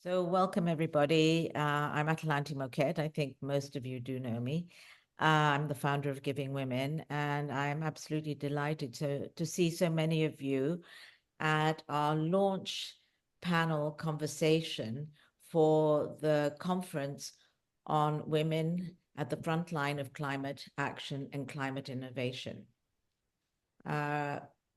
So welcome, everybody. I'm Aulani Moquette. I think most of you do know me. I'm the founder of Giving Women, and I'm absolutely delighted to see so many of you at our launch panel conversation for the conference on women at the front line of climate action and climate innovation.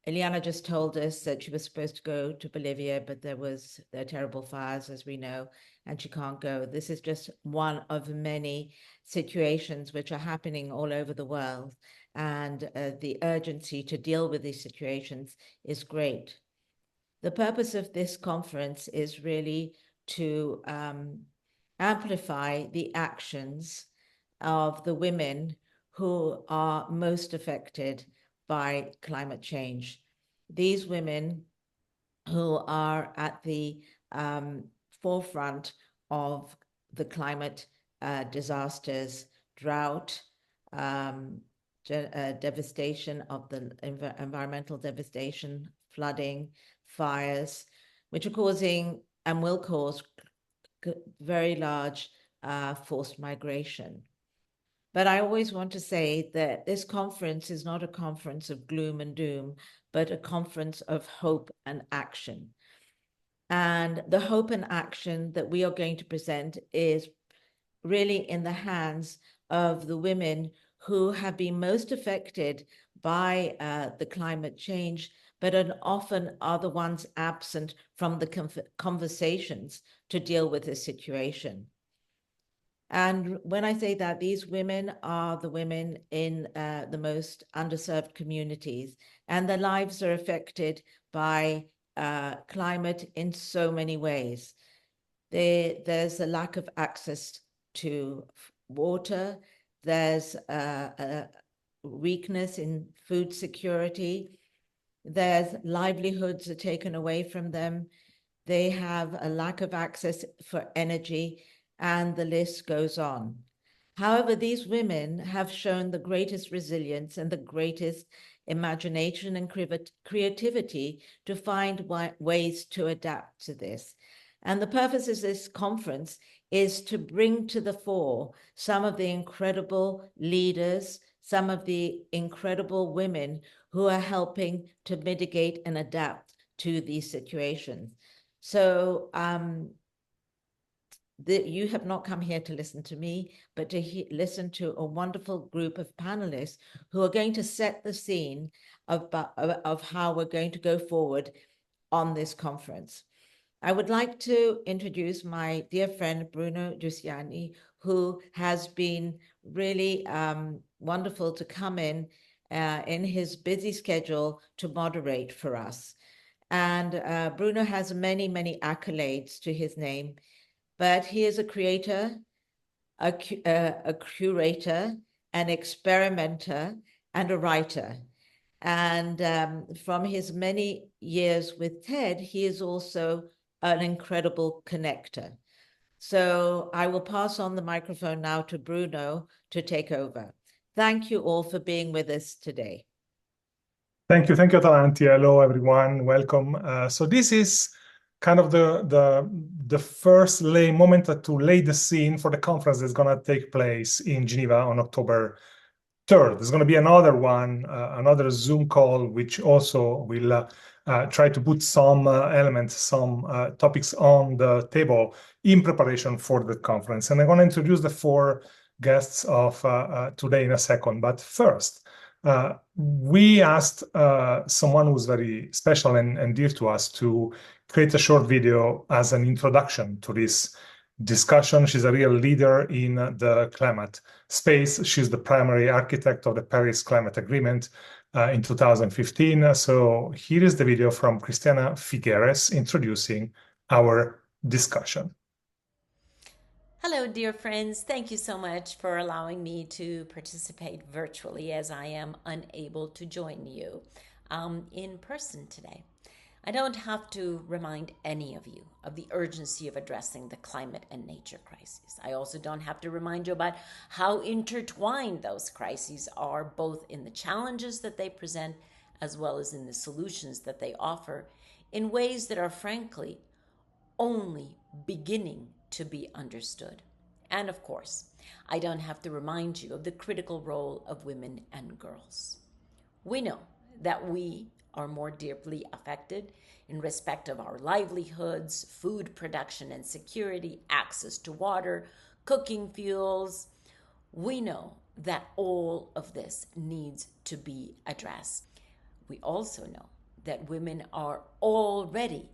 Eliana just told us that she was supposed to go to Bolivia, but there are terrible fires, as we know, and she can't go. This is just one of many situations which are happening all over the world, and the urgency to deal with these situations is great. The purpose of this conference is really to amplify the actions of the women who are most affected by climate change. These women who are at the forefront of the climate disasters, drought, devastation of the environmental devastation, flooding, fires, which are causing and will cause very large forced migration. But I always want to say that this conference is not a conference of gloom and doom, but a conference of hope and action. And the hope and action that we are going to present is really in the hands of the women who have been most affected by the climate change, but often are the ones absent from the conversations to deal with this situation. And when I say that, these women are the women in the most underserved communities, and their lives are affected by climate in so many ways. There's a lack of access to water. There's a weakness in food security. There's livelihoods are taken away from them. They have a lack of access for energy, and the list goes on. However, these women have shown the greatest resilience and the greatest imagination and creativity to find ways to adapt to this. And the purpose of this conference is to bring to the fore some of the incredible leaders, some of the incredible women who are helping to mitigate and adapt to these situations. So you have not come here to listen to me, but to listen to a wonderful group of panelists who are going to set the scene of how we're going to go forward on this conference. I would like to introduce my dear friend, Bruno Giussani, who has been really wonderful to come in his busy schedule to moderate for us. And Bruno has many, many accolades to his name, but he is a creator, a curator, an experimenter, and a writer. And from his many years with TED, he is also an incredible connector. So I will pass on the microphone now to Bruno to take over. Thank you all for being with us today. Thank you, Aulani. Hello, everyone. Welcome. So this is kind of the first moment to lay the scene for the conference that's going to take place in Geneva on October 3rd. There's going to be another one, another Zoom call, which also will try to put some elements, some topics on the table in preparation for the conference. And I'm going to introduce the four guests of today in a second. But first, we asked someone who's very special and dear to us to create a short video as an introduction to this discussion. She's a real leader in the climate space. She's the primary architect of the Paris Climate Agreement in 2015. So here is the video from Christiana Figueres introducing our discussion. Hello, dear friends. Thank you so much for allowing me to participate virtually as I am unable to join you in person today. I don't have to remind any of you of the urgency of addressing the climate and nature crises. I also don't have to remind you about how intertwined those crises are, both in the challenges that they present as well as in the solutions that they offer, in ways that are frankly only beginning to be understood. And of course, I don't have to remind you of the critical role of women and girls. We know that we are more deeply affected in respect of our livelihoods, food production and security, access to water, cooking fuels. We know that all of this needs to be addressed. We also know that women are already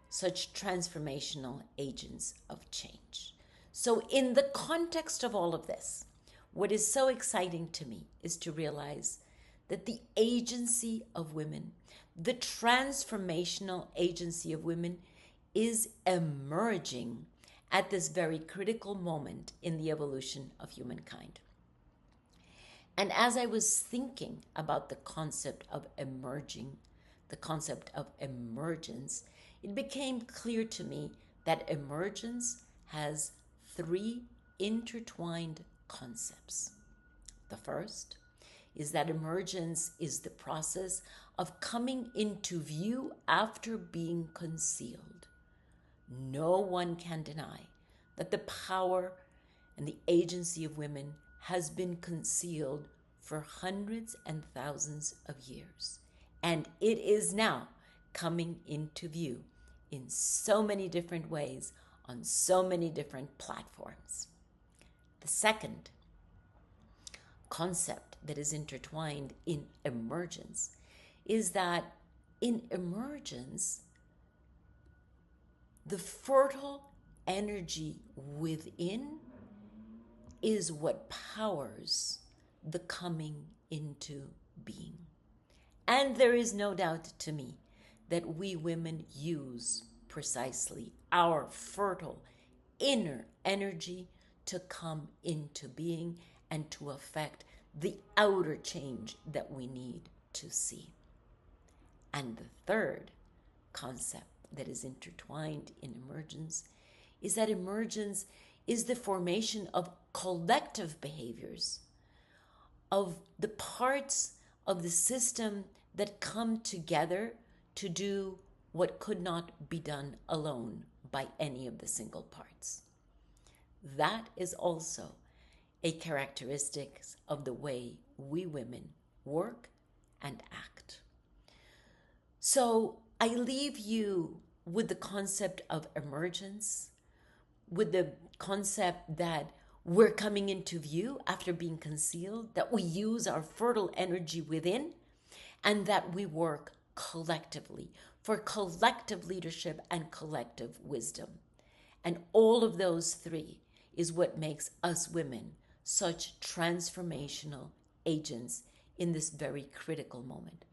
such transformational agents of change. So in the context of all of this, what is so exciting to me is to realize that the agency of women, the transformational agency of women, is emerging at this very critical moment in the evolution of humankind. And as I was thinking about the concept of emerging, the concept of emergence, it became clear to me that emergence has three intertwined concepts. The first is that emergence is the process of coming into view after being concealed. No one can deny that the power and the agency of women has been concealed for hundreds and thousands of years. And it is now coming into view in so many different ways on so many different platforms. The second concept that is intertwined in emergence is that in emergence, the fertile energy within is what powers the coming into being. And there is no doubt to me that we women use precisely our fertile inner energy to come into being and to affect the outer change that we need to see. And the third concept that is intertwined in emergence is that emergence is the formation of collective behaviors, of the parts of the system that come together to do what could not be done alone by any of the single parts. That is also a characteristic of the way we women work and act. So I leave you with the concept of emergence, with the concept that we're coming into view after being concealed, that we use our fertile energy within, and that we work collectively for collective leadership and collective wisdom. And all of those three is what makes us women such transformational agents in this very critical moment.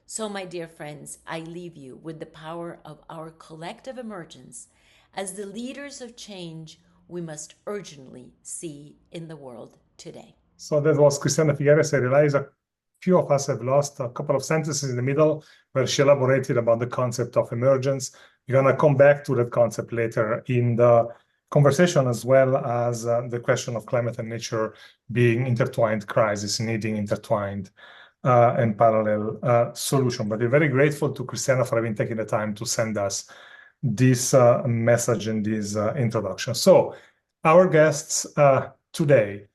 So, my dear friends, I leave you with the power of our collective emergence as the leaders of change we must urgently see in the world today. So that was Christiana Figueres. I realize a few of us have lost a couple of sentences in the middle where she elaborated about the concept of emergence. We're going to come back to that concept later in the conversation, as well as the question of climate and nature being intertwined crisis, needing intertwined and parallel solution. But we're very grateful to Christiana for having taken the time to send us this message and this introduction. So our guests today,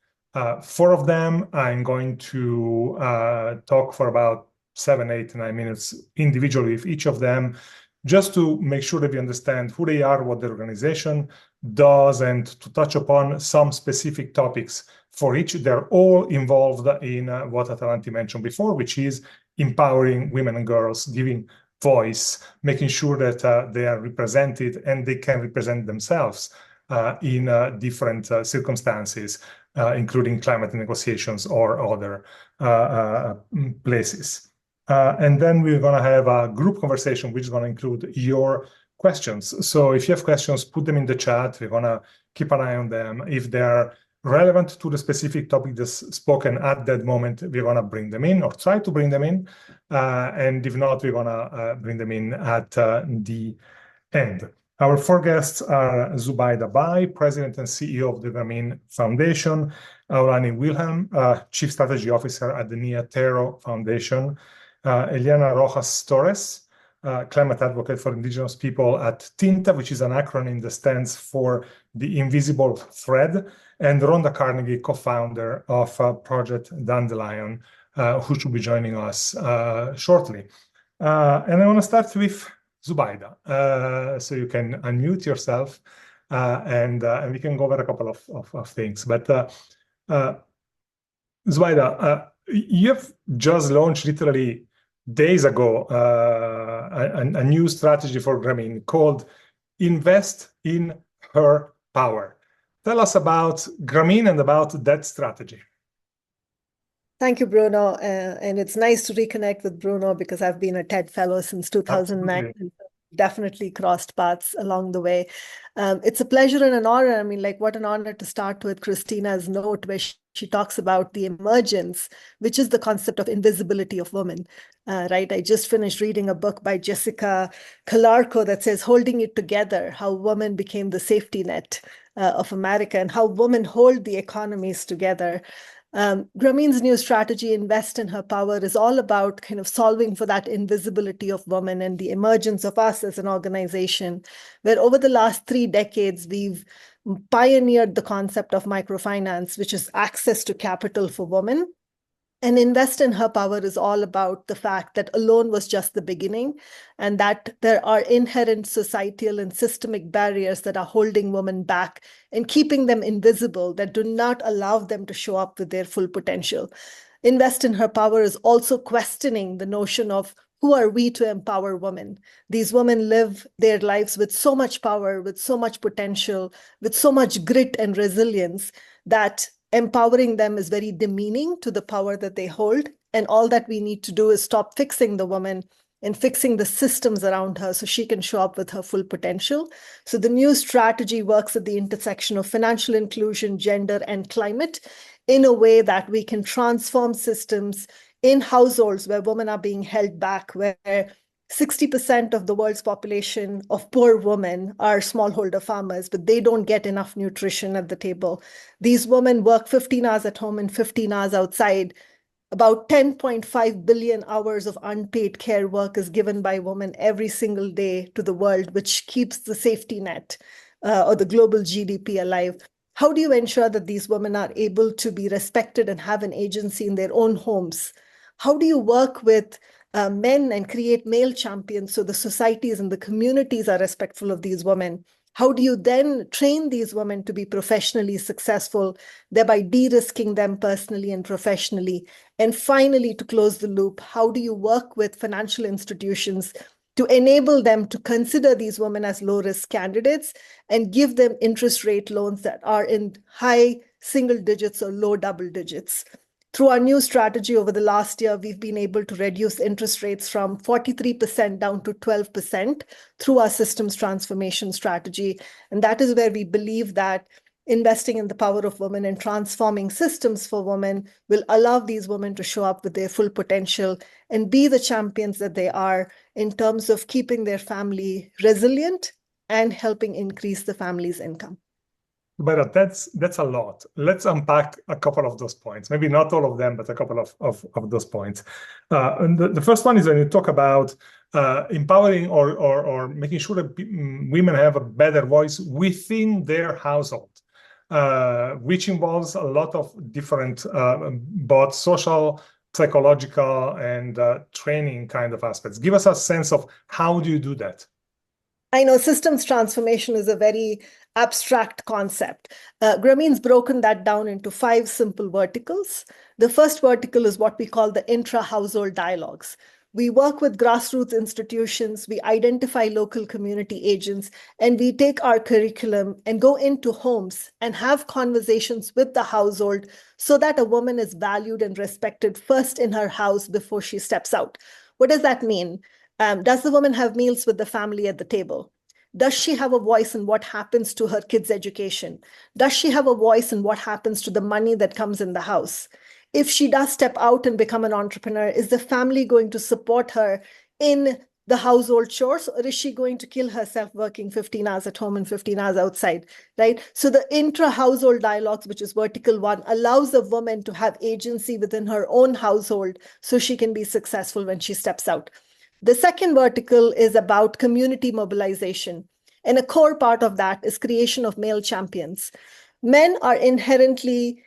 four of them, I'm going to talk for about 7, 8, 9 minutes individually with each of them, just to make sure that we understand who they are, what their organization does, and to touch upon some specific topics for each. They're all involved in what Atalanti mentioned before, which is empowering women and girls, giving voice, making sure that they are represented and they can represent themselves in different circumstances, including climate negotiations or other places. And then we're going to have a group conversation, which is going to include your questions. So if you have questions, put them in the chat. We're going to keep an eye on them. If they're relevant to the specific topic that's spoken at that moment, we're going to bring them in or try to bring them in. And if not, we're going to bring them in at the end. Our four guests are Zubaida Bai, President and CEO of the Grameen Foundation, Aulani Wilhelm, Chief Strategy Officer at the Tero Foundation, Eliana Rojas Torres, climate advocate for Indigenous people at TINTA, which is an acronym that stands for the Invisible Thread, and Ronda Carnegie, co-founder of Project Dandelion, who should be joining us shortly. And I want to start with Zubaida, so you can unmute yourself, and we can go over a couple of things. But Zubaida, you've just launched literally days ago a new strategy for Grameen called Invest in Her Power. Tell us about Grameen and about that strategy. Thank you, Bruno. And it's nice to reconnect with Bruno because I've been a TED Fellow since 2009. Absolutely. Definitely crossed paths along the way. It's a pleasure and an honor. I mean, like, what an honor to start with Christina's note where she talks about the emergence, which is the concept of invisibility of women, right? I just finished reading a book by Jessica Calarco that says, Holding It Together, How Women Became the Safety Net of America and how women hold the economies together. Grameen's new strategy, Invest in Her Power, is all about kind of solving for that invisibility of women and the emergence of us as an organization, where over the last 3 decades, we've pioneered the concept of microfinance, which is access to capital for women. And Invest in Her Power is all about the fact that alone was just the beginning, and that there are inherent societal and systemic barriers that are holding women back and keeping them invisible, that do not allow them to show up with their full potential. Invest in Her Power is also questioning the notion of who are we to empower women? These women live their lives with so much power, with so much potential, with so much grit and resilience that empowering them is very demeaning to the power that they hold. And all that we need to do is stop fixing the woman and fixing the systems around her so she can show up with her full potential. So the new strategy works at the intersection of financial inclusion, gender, and climate in a way that we can transform systems in households where women are being held back, where 60% of the world's population of poor women are smallholder farmers, but they don't get enough nutrition at the table. These women work 15 hours at home and 15 hours outside. About 10.5 billion hours of unpaid care work is given by women every single day to the world, which keeps the safety net or the global GDP alive. How do you ensure that these women are able to be respected and have an agency in their own homes? How do you work with men and create male champions so the societies and the communities are respectful of these women? How do you then train these women to be professionally successful, thereby de-risking them personally and professionally? And finally, to close the loop, how do you work with financial institutions to enable them to consider these women as low-risk candidates and give them interest rate loans that are in high single digits or low double digits? Through our new strategy over the last year, we've been able to reduce interest rates from 43% down to 12% through our systems transformation strategy. And that is where we believe that investing in the power of women and transforming systems for women will allow these women to show up with their full potential and be the champions that they are in terms of keeping their family resilient and helping increase the family's income. But that's a lot. Let's unpack a couple of those points. Maybe not all of them, but a couple of those points. And the first one is when you talk about empowering or making sure that women have a better voice within their household, which involves a lot of different both social, psychological, and training kind of aspects. Give us a sense of how do you do that? I know systems transformation is a very abstract concept. Grameen's broken that down into 5 simple verticals. The first vertical is what we call the intra-household dialogues. We work with grassroots institutions, we identify local community agents, and we take our curriculum and go into homes and have conversations with the household so that a woman is valued and respected first in her house before she steps out. What does that mean? Does the woman have meals with the family at the table? Does she have a voice in what happens to her kids' education? Does she have a voice in what happens to the money that comes in the house? If she does step out and become an entrepreneur, is the family going to support her in the household chores, or is she going to kill herself working 15 hours at home and 15 hours outside, right? So the intra-household dialogues, which is vertical 1, allows a woman to have agency within her own household so she can be successful when she steps out. The second vertical is about community mobilization. And a core part of that is creation of male champions. Men are inherently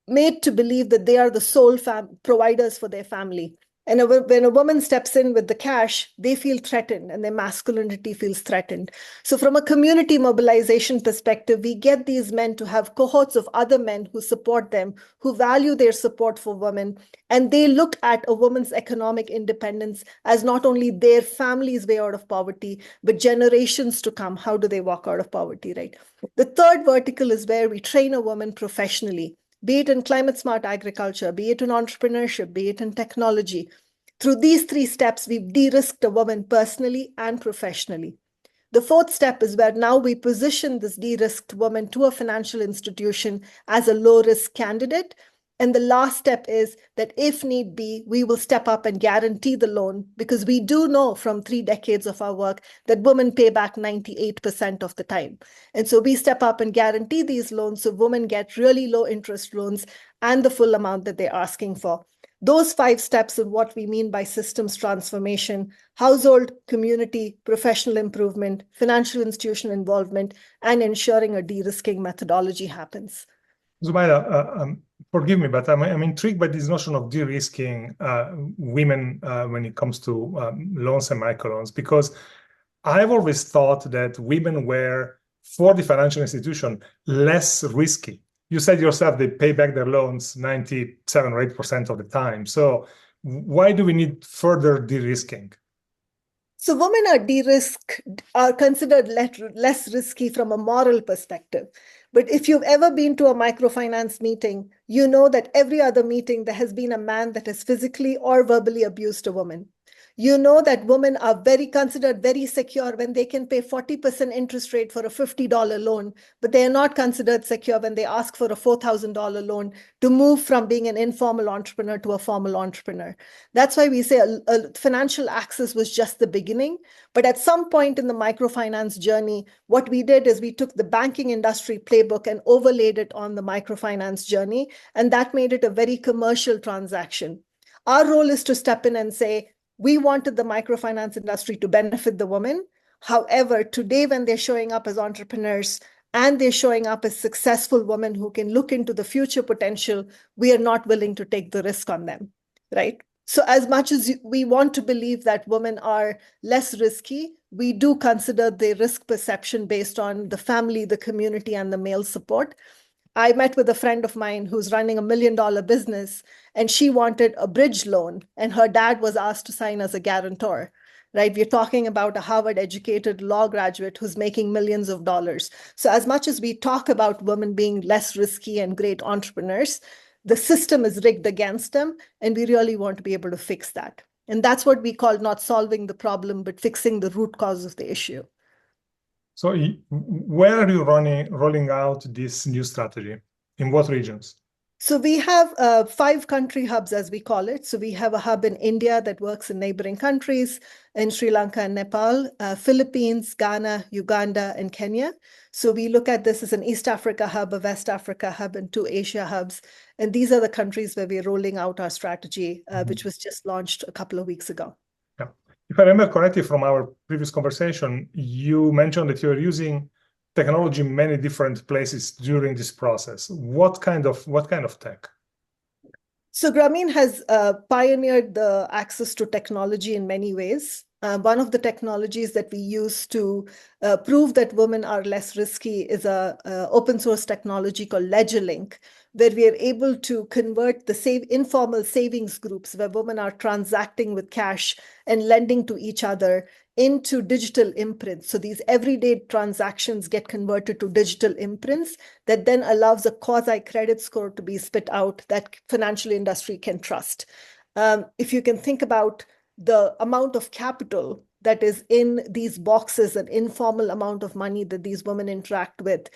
made to believe that they are the sole providers for their family. And when a woman steps in with the cash, they feel threatened and their masculinity feels threatened. So from a community mobilization perspective, we get these men to have cohorts of other men who support them, who value their support for women. And they look at a woman's economic independence as not only their family's way out of poverty, but generations to come. How do they walk out of poverty, right? The third vertical is where we train a woman professionally, be it in climate smart agriculture, be it in entrepreneurship, be it in technology. Through these three steps, we've de-risked a woman personally and professionally. The fourth step is where now we position this de-risked woman to a financial institution as a low-risk candidate. And the last step is that if need be, we will step up and guarantee the loan, because we do know from 3 decades of our work that women pay back 98% of the time. And so we step up and guarantee these loans so women get really low interest loans and the full amount that they're asking for. Those 5 steps are what we mean by systems transformation: household, community, professional improvement, financial institution involvement, and ensuring a de-risking methodology happens. Zubaida, forgive me, but I'm intrigued by this notion of de-risking women when it comes to loans and microloans, because I've always thought that women were, for the financial institution, less risky. You said yourself they pay back their loans 97 or 8% of the time. So why do we need further de-risking? So women are considered less risky from a moral perspective. But if you've ever been to a microfinance meeting, you know that every other meeting there has been a man that has physically or verbally abused a woman. You know that women are considered very secure when they can pay 40% interest rate for a $50 loan, but they are not considered secure when they ask for a $4,000 loan to move from being an informal entrepreneur to a formal entrepreneur. That's why we say a financial access was just the beginning. But at some point in the microfinance journey, what we did is we took the banking industry playbook and overlaid it on the microfinance journey, and that made it a very commercial transaction. Our role is to step in and say, we wanted the microfinance industry to benefit the women. However, today when they're showing up as entrepreneurs and they're showing up as successful women who can look into the future potential, we are not willing to take the risk on them, right? So as much as we want to believe that women are less risky, we do consider their risk perception based on the family, the community, and the male support. I met with a friend of mine who's running $1 million business, and she wanted a bridge loan, and her dad was asked to sign as a guarantor, right? We're talking about a Harvard-educated law graduate who's making millions of dollars. So as much as we talk about women being less risky and great entrepreneurs, the system is rigged against them, and we really want to be able to fix that. And that's what we call not solving the problem, but fixing the root cause of the issue. So where are you rolling out this new strategy? In what regions? So we have 5 country hubs, as we call it. So we have a hub in India that works in neighboring countries, in Sri Lanka and Nepal, Philippines, Ghana, Uganda, and Kenya. So we look at this as an East Africa hub, a West Africa hub, and 2 Asia hubs. And these are the countries where we're rolling out our strategy, which was just launched a couple of weeks ago. Yeah. If I remember correctly from our previous conversation, you mentioned that you're using technology in many different places during this process. What kind of tech? So Grameen has pioneered the access to technology in many ways. One of the technologies that we use to prove that women are less risky is a open source technology called LedgerLink, where we are able to convert the informal savings groups where women are transacting with cash and lending to each other into digital imprints. So these everyday transactions get converted to digital imprints that then allows a quasi-credit score to be spit out that financial industry can trust. If you can think about the amount of capital that is in these boxes, an informal amount of money that these women interact with,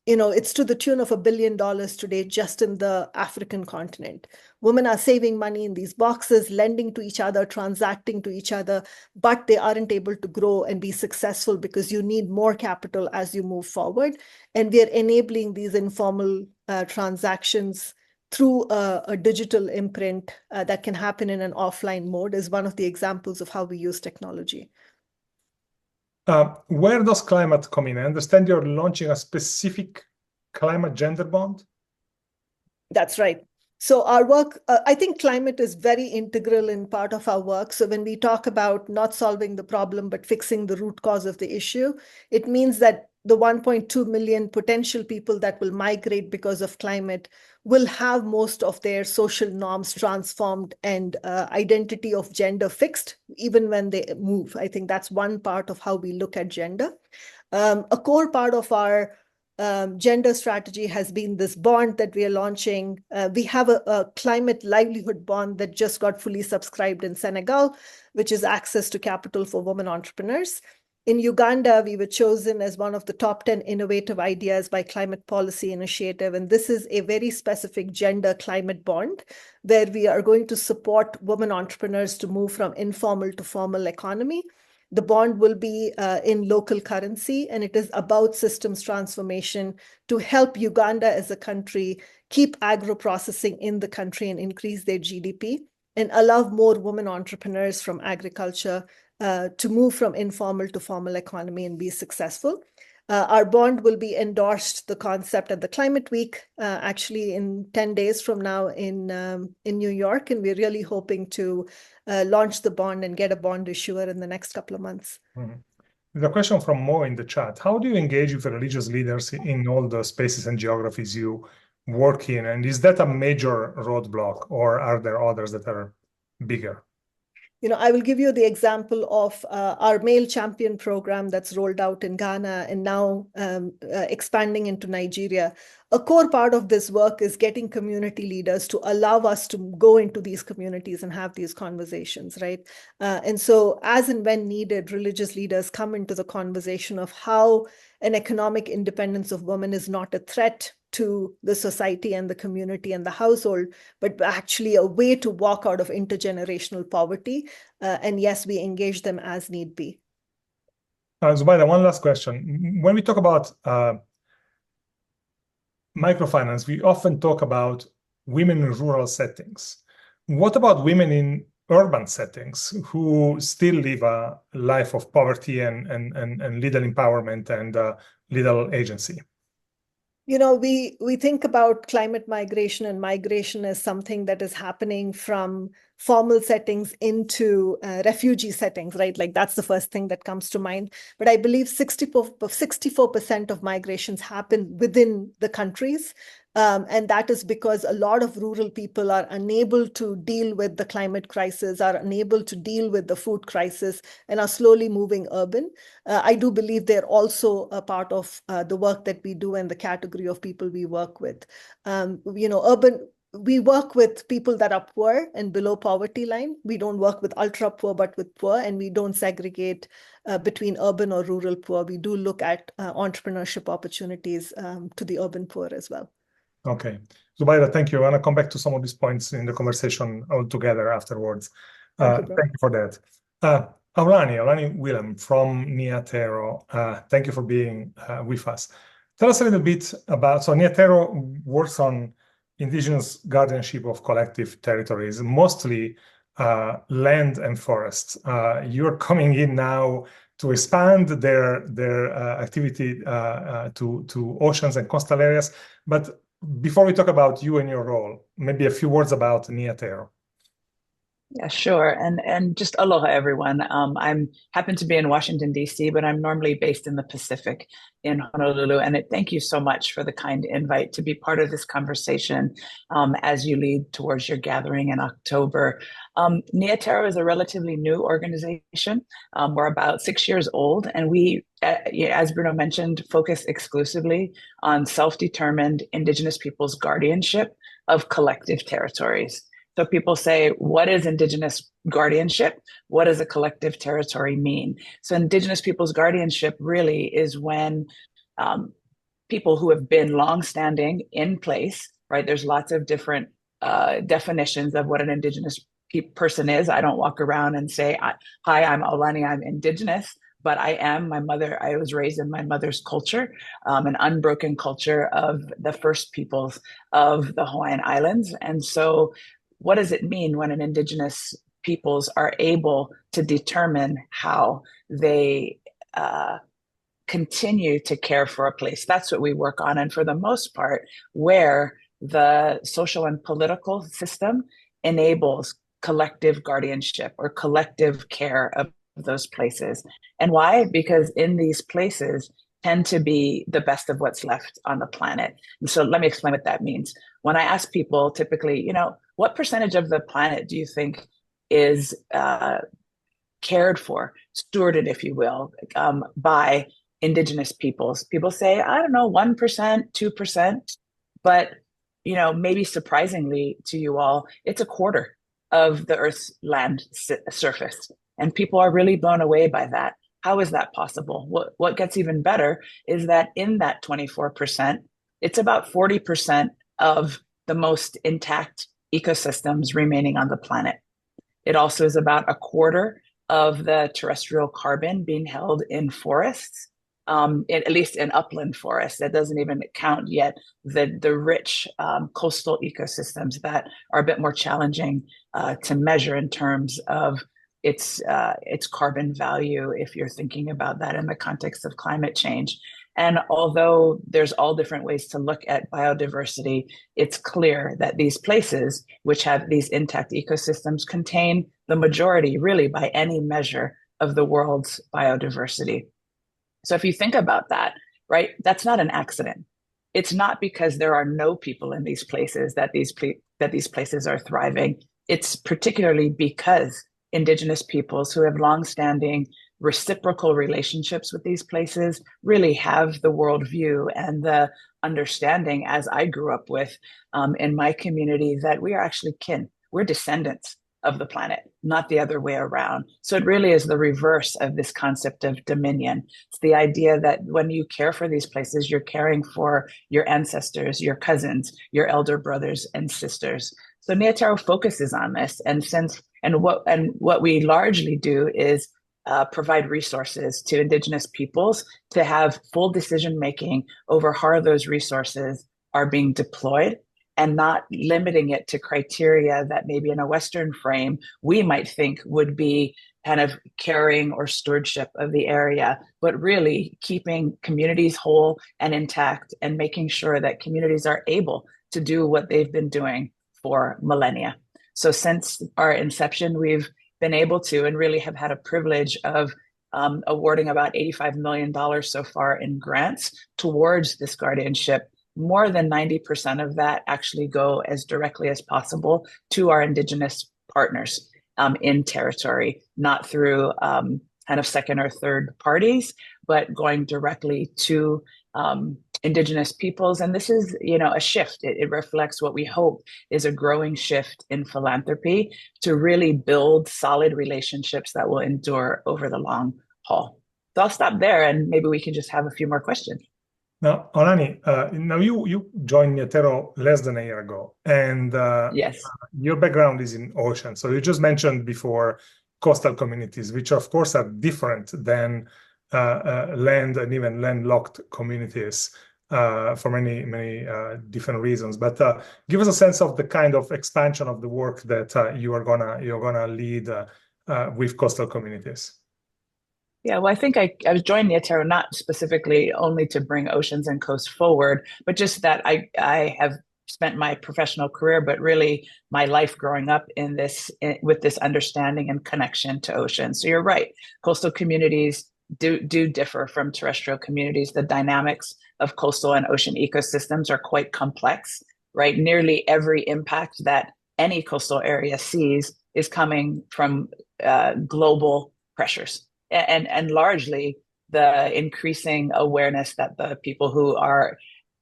it's to the tune of $1 billion today just in the African continent. Women are saving money in these boxes, lending to each other, transacting to each other, but they aren't able to grow and be successful because you need more capital as you move forward. And we are enabling these informal transactions through a digital imprint that can happen in an offline mode is one of the examples of how we use technology. Where does climate come in? I understand you're launching a specific climate gender bond. That's right. So our work, I think climate is very integral in part of our work. So when we talk about not solving the problem, but fixing the root cause of the issue, it means that the 1.2 million potential people that will migrate because of climate will have most of their social norms transformed and identity of gender fixed, even when they move. I think that's one part of how we look at gender. A core part of our gender strategy has been this bond that we are launching. We have a climate livelihood bond that just got fully subscribed in Senegal, which is access to capital for women entrepreneurs. In Uganda, we were chosen as one of the top 10 innovative ideas by Climate Policy Initiative. And this is a very specific gender climate bond where we are going to support women entrepreneurs to move from informal to formal economy. The bond will be in local currency, and it is about systems transformation to help Uganda as a country keep agro-processing in the country and increase their GDP and allow more women entrepreneurs from agriculture to move from informal to formal economy and be successful. Our bond will be endorsed, the concept at the Climate Week, actually in 10 days from now in New York. And we're really hoping to launch the bond and get a bond issuer in the next couple of months. Mm-hmm. There's a question from Mo in the chat. How do you engage with the religious leaders in all the spaces and geographies you work in? And is that a major roadblock, or are there others that are bigger? I will give you the example of our male champion program that's rolled out in Ghana and now expanding into Nigeria. A core part of this work is getting community leaders to allow us to go into these communities and have these conversations, right? And so as and when needed, religious leaders come into the conversation of how an economic independence of women is not a threat to the society and the community and the household, but actually a way to walk out of intergenerational poverty. And yes, we engage them as need be. Zubaida, one last question. When we talk about microfinance, we often talk about women in rural settings. What about women in urban settings who still live a life of poverty and little empowerment and little agency? We think about climate migration and migration as something that is happening from formal settings into refugee settings, right? Like that's the first thing that comes to mind. But I believe 64% of migrations happen within the countries. And that is because a lot of rural people are unable to deal with the climate crisis, are unable to deal with the food crisis, and are slowly moving urban. I do believe they're also a part of the work that we do and the category of people we work with. Urban, we work with people that are poor and below poverty line. We don't work with ultra poor, but with poor, and we don't segregate between urban or rural poor. We do look at entrepreneurship opportunities to the urban poor as well. Okay. Zubaida, thank you. I want to come back to some of these points in the conversation altogether afterwards. Thank you for that. Aulani Wilhelm from Tero, thank you for being with us. Tell us a little bit about, so Tero works on indigenous guardianship of collective territories, mostly land and forests. You're coming in now to expand their activity to oceans and coastal areas. But before we talk about you and your role, maybe a few words about Tero. Yeah, sure. And just aloha, everyone. I'm happen to be in Washington, D.C., but I'm normally based in the Pacific in Honolulu. And thank you so much for the kind invite to be part of this conversation as you lead towards your gathering in October. Tero is a relatively new organization. We're about 6 years old, and we, as Bruno mentioned, focus exclusively on self-determined Indigenous peoples' guardianship of collective territories. So people say, what is Indigenous guardianship? What does a collective territory mean? So Indigenous people's guardianship really is when people who have been longstanding in place, right? There's lots of different definitions of what an Indigenous person is. I don't walk around and say, hi, I'm Aulani, I'm Indigenous. but I was raised in my mother's culture, an unbroken culture of the first peoples of the Hawaiian Islands. And so what does it mean when an Indigenous peoples are able to determine how they continue to care for a place? That's what we work on. And for the most part, where the social and political system enables collective guardianship or collective care of those places. And why? Because in these places tend to be the best of what's left on the planet. And so let me explain what that means. When I ask people typically, what percentage of the planet do you think is cared for, stewarded, if you will, by Indigenous peoples? People say, I don't know, 1%, 2%, but maybe surprisingly to you all, it's a quarter of the Earth's land surface. And people are really blown away by that. How is that possible? What gets even better is that in that 24%, it's about 40% of the most intact ecosystems remaining on the planet. It also is about a quarter of the terrestrial carbon being held in forests, at least in upland forests. That doesn't even count yet the rich coastal ecosystems that are a bit more challenging to measure in terms of its carbon value, if you're thinking about that in the context of climate change. And although there's all different ways to look at biodiversity, it's clear that these places, which have these intact ecosystems, contain the majority, really, by any measure, of the world's biodiversity. So if you think about that, right, that's not an accident. It's not because there are no people in these places that these places are thriving. It's particularly because Indigenous peoples who have longstanding reciprocal relationships with these places really have the worldview and the understanding, as I grew up with in my community, that we are actually kin. We're descendants of the planet, not the other way around. So it really is the reverse of this concept of dominion. It's the idea that when you care for these places, you're caring for your ancestors, your cousins, your elder brothers and sisters. So Tero focuses on this, and what we largely do is provide resources to Indigenous peoples to have full decision making over how those resources are being deployed, and not limiting it to criteria that maybe in a Western frame we might think would be kind of caring or stewardship of the area, but really keeping communities whole and intact and making sure that communities are able to do what they've been doing for millennia. So since our inception, we've been able to and really have had a privilege of awarding about $85 million so far in grants towards this guardianship. More than 90% of that actually go as directly as possible to our Indigenous partners in territory, not through kind of second or third parties, but going directly to Indigenous peoples. And this is, a shift. It reflects what we hope is a growing shift in philanthropy to really build solid relationships that will endure over the long haul. So I'll stop there and maybe we can just have a few more questions. Now, Aulani, now you joined Tero less than a year ago, and yes, your background is in ocean. So you just mentioned before coastal communities, which of course are different than land and even landlocked communities for many different reasons. But give us a sense of the kind of expansion of the work that you're gonna lead with coastal communities. Yeah, well, I think I was joining Tero not specifically only to bring oceans and coasts forward, but just that I have spent my professional career, but really my life growing up with this understanding and connection to oceans. So you're right, coastal communities do differ from terrestrial communities. The dynamics of coastal and ocean ecosystems are quite complex, right? Nearly every impact that any coastal area sees is coming from global pressures. And largely the increasing awareness that the people who are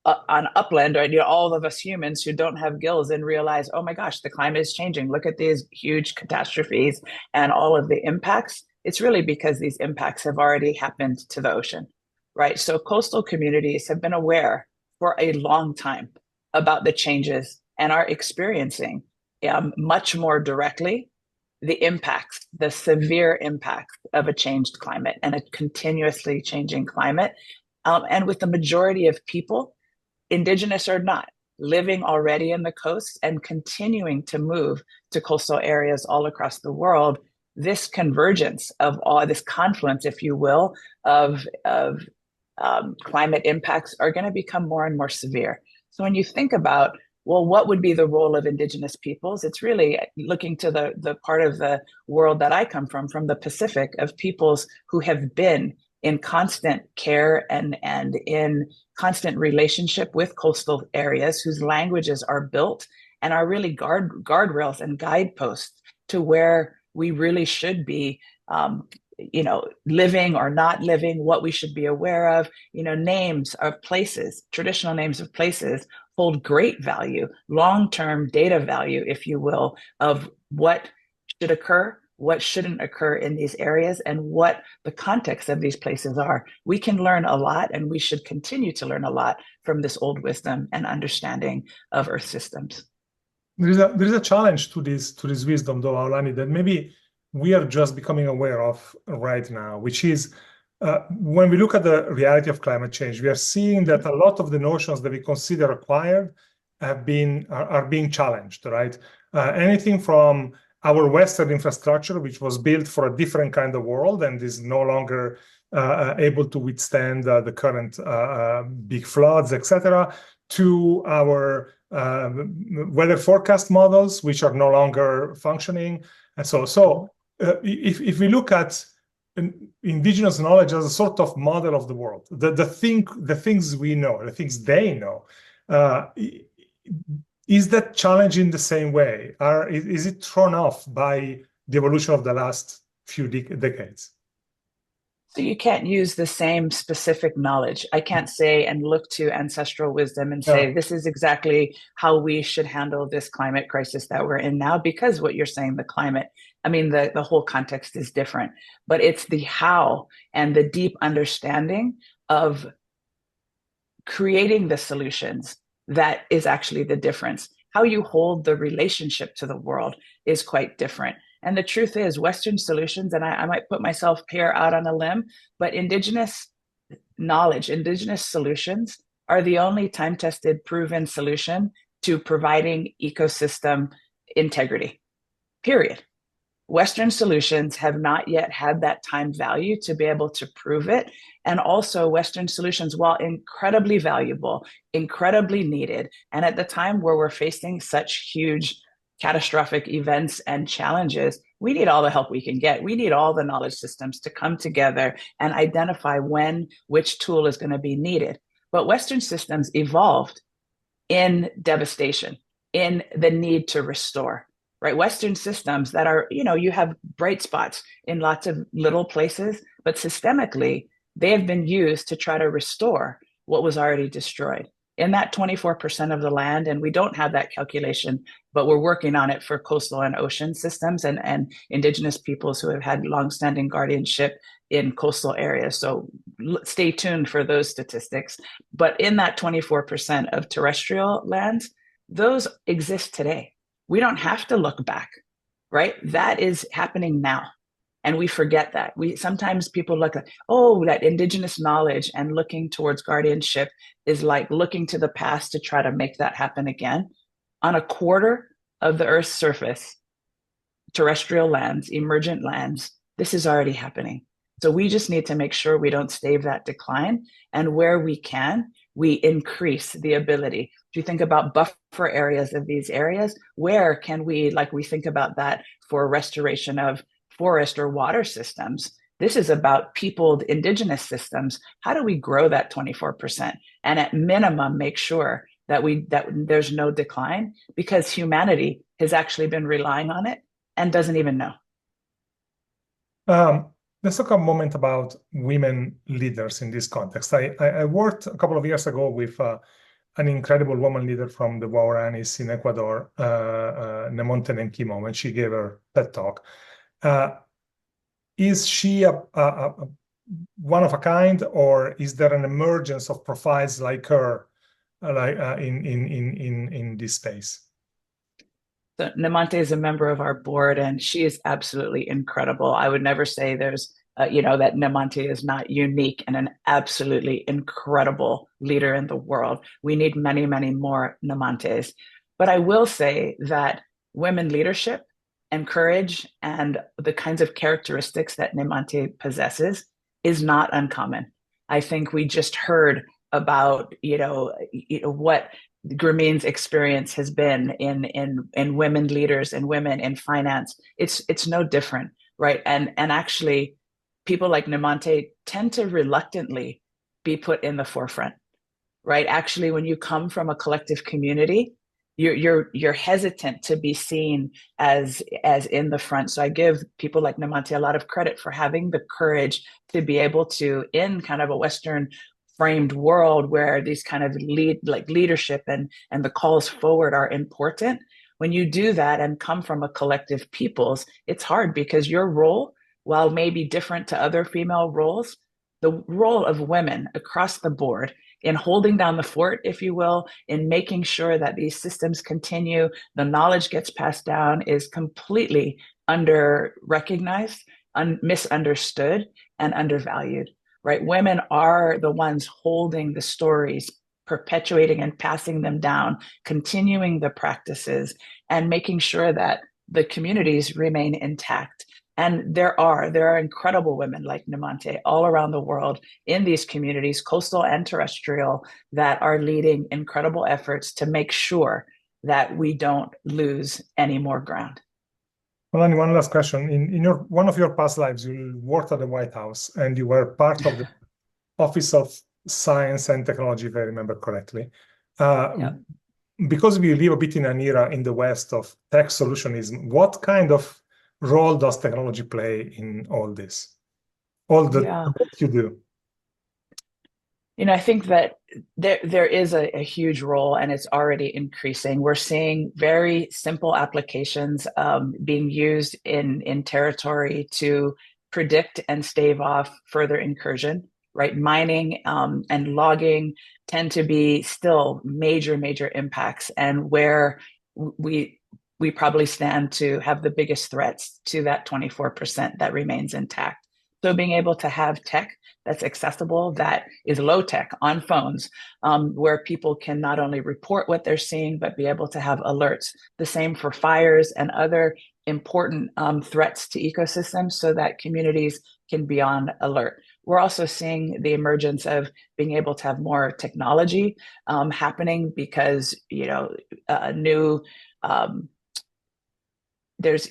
on upland, or all of us humans who don't have gills and realize, oh my gosh, the climate is changing. Look at these huge catastrophes and all of the impacts. It's really because these impacts have already happened to the ocean, right? So coastal communities have been aware for a long time about the changes and are experiencing much more directly the impacts, the severe impacts of a changed climate and a continuously changing climate. And with the majority of people, Indigenous or not, living already in the coast and continuing to move to coastal areas all across the world, this convergence of all this confluence, if you will, of climate impacts are going to become more and more severe. So when you think about, well, what would be the role of Indigenous peoples? It's really looking to the part of the world that I come from the Pacific, of peoples who have been in constant care and in constant relationship with coastal areas, whose languages are built and are really guardrails and guideposts to where we really should be, living or not living, what we should be aware of. Names of places, traditional names of places, hold great value, long-term data value, if you will, of what should occur, what shouldn't occur in these areas, and what the context of these places are. We can learn a lot, and we should continue to learn a lot from this old wisdom and understanding of Earth systems. There is a challenge to this wisdom, though, Aulani, that maybe we are just becoming aware of right now, which is when we look at the reality of climate change, we are seeing that a lot of the notions that we consider acquired are being challenged, right? Anything from our Western infrastructure, which was built for a different kind of world and is no longer able to withstand the current big floods, etc., to our weather forecast models, which are no longer functioning. And so if we look at Indigenous knowledge as a sort of model of the world, the things we know, the things they know, is that challenging the same way? Is it thrown off by the evolution of the last few decades? So you can't use the same specific knowledge. I can't say and look to ancestral wisdom and say, this is exactly how we should handle this climate crisis that we're in now, because what you're saying, the climate, I mean, the whole context is different, but it's the how and the deep understanding of creating the solutions that is actually the difference. How you hold the relationship to the world is quite different. And the truth is, Western solutions, and I might put myself here out on a limb, but Indigenous knowledge, Indigenous solutions are the only time-tested, proven solution to providing ecosystem integrity, period. Western solutions have not yet had that time value to be able to prove it. And also Western solutions, while incredibly valuable, incredibly needed, and at the time where we're facing such huge catastrophic events and challenges, we need all the help we can get. We need all the knowledge systems to come together and identify when which tool is going to be needed. But Western systems evolved in devastation, in the need to restore, right? Western systems that are, you have bright spots in lots of little places, but systemically, they have been used to try to restore what was already destroyed. In that 24% of the land, and we don't have that calculation, but we're working on it for coastal and ocean systems and Indigenous peoples who have had longstanding guardianship in coastal areas. So stay tuned for those statistics. But in that 24% of terrestrial lands, those exist today. We don't have to look back, right? That is happening now. And we forget that. Sometimes people look at, that Indigenous knowledge and looking towards guardianship is like looking to the past to try to make that happen again. On a quarter of the Earth's surface, terrestrial lands, emergent lands, this is already happening. So we just need to make sure we don't stave that decline. And where we can, we increase the ability. If you think about buffer areas of these areas, where can we, like we think about that for restoration of forest or water systems? This is about peopled Indigenous systems. How do we grow that 24%? And at minimum, make sure that there's no decline, because humanity has actually been relying on it and doesn't even know. Let's talk a moment about women leaders in this context. I worked a couple of years ago with an incredible woman leader from the Guaranis in Ecuador, Nemonte Nenkimo, when she gave her TED Talk. Is she a one of a kind, or is there an emergence of profiles like her, in this space? So Nemante is a member of our board, and she is absolutely incredible. I would never say there's, that Nemante is not unique and an absolutely incredible leader in the world. We need many, many more Nemantes. But I will say that women leadership and courage and the kinds of characteristics that Nemante possesses is not uncommon. I think we just heard about, what Grameen's experience has been in women leaders and women in finance. It's no different, right? And actually, people like Nemante tend to reluctantly be put in the forefront, right? Actually, when you come from a collective community, you're hesitant to be seen as in the front. So I give people like Nemante a lot of credit for having the courage to be able to, in kind of a Western framed world where these kind of leadership and the calls forward are important. When you do that and come from a collective peoples, it's hard because your role, while maybe different to other female roles, the role of women across the board in holding down the fort, if you will, in making sure that these systems continue, the knowledge gets passed down, is completely under-recognized, misunderstood, and undervalued. Right? Women are the ones holding the stories, perpetuating and passing them down, continuing the practices, and making sure that the communities remain intact. And there are incredible women like Nemante all around the world in these communities, coastal and terrestrial, that are leading incredible efforts to make sure that we don't lose any more ground. Aulani, one last question. In one of your past lives, you worked at the White House and you were part of the Office of Science and Technology, if I remember correctly. Because we live a bit in an era in the West of tech solutionism, what kind of role does technology play in all this? All the work you do? I think that there is a huge role, and it's already increasing. We're seeing very simple applications being used in territory to predict and stave off further incursion, right? Mining and logging tend to be still major impacts, and where we probably stand to have the biggest threats to that 24% that remains intact. So being able to have tech that's accessible, that is low tech on phones, where people can not only report what they're seeing, but be able to have alerts. The same for fires and other important threats to ecosystems so that communities can be on alert. We're also seeing the emergence of being able to have more technology happening because, there's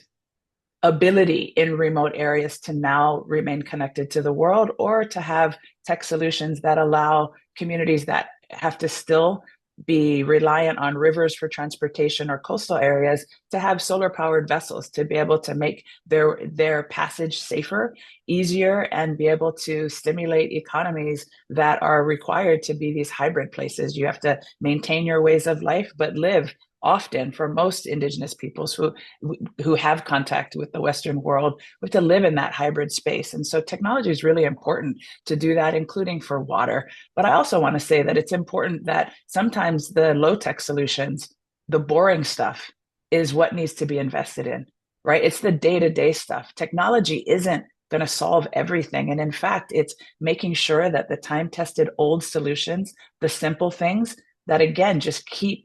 ability in remote areas to now remain connected to the world, or to have tech solutions that allow communities that have to still be reliant on rivers for transportation or coastal areas to have solar powered vessels to be able to make their passage safer, easier, and be able to stimulate economies that are required to be these hybrid places. You have to maintain your ways of life, but live often, for most Indigenous peoples who have contact with the Western world, we have to live in that hybrid space. And so technology is really important to do that, including for water. But I also want to say that it's important that sometimes the low-tech solutions, the boring stuff, is what needs to be invested in, right? It's the day-to-day stuff. Technology isn't going to solve everything. And in fact, it's making sure that the time-tested old solutions, the simple things that, again, just keep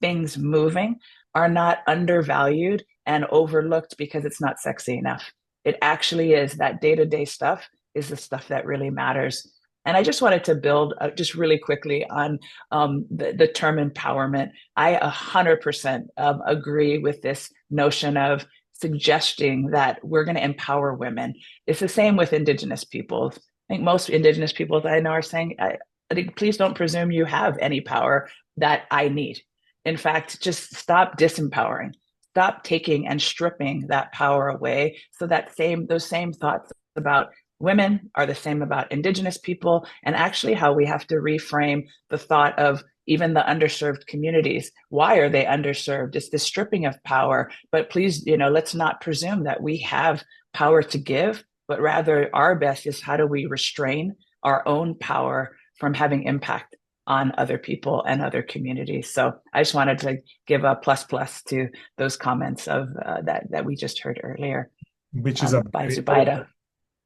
things moving, are not undervalued and overlooked because it's not sexy enough. It actually is. That day-to-day stuff is the stuff that really matters. And I just wanted to build just really quickly on the term empowerment. I 100% agree with this notion of suggesting that we're going to empower women. It's the same with Indigenous peoples. I think most Indigenous peoples I know are saying, I think, please don't presume you have any power that I need. In fact, just stop disempowering, stop taking and stripping that power away, so that those same thoughts about women are the same about Indigenous people, and actually how we have to reframe the thought of even the underserved communities. Why are they underserved? It's the stripping of power, but please, let's not presume that we have power to give, but rather our best is how do we restrain our own power from having impact on other people and other communities. So I just wanted to give a plus to those comments of that we just heard earlier, which is by Zubaida.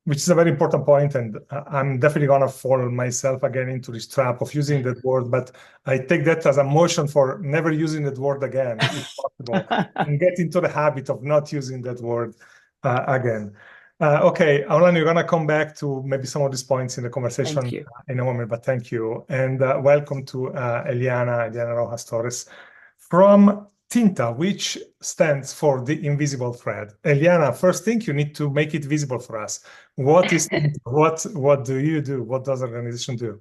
Which is a very important point, and I'm definitely going to fall myself again into this trap of using that word, but I take that as a motion for never using that word again, if possible, and get into the habit of not using that word again. Okay, Aulani, you're going to come back to maybe some of these points in the conversation in a moment, but thank you. And welcome to Eliana Rojas Torres from TINTA, which stands for the invisible thread. Eliana, first thing, you need to make it visible for us. What is TINTA? What do you do? What does the organization do?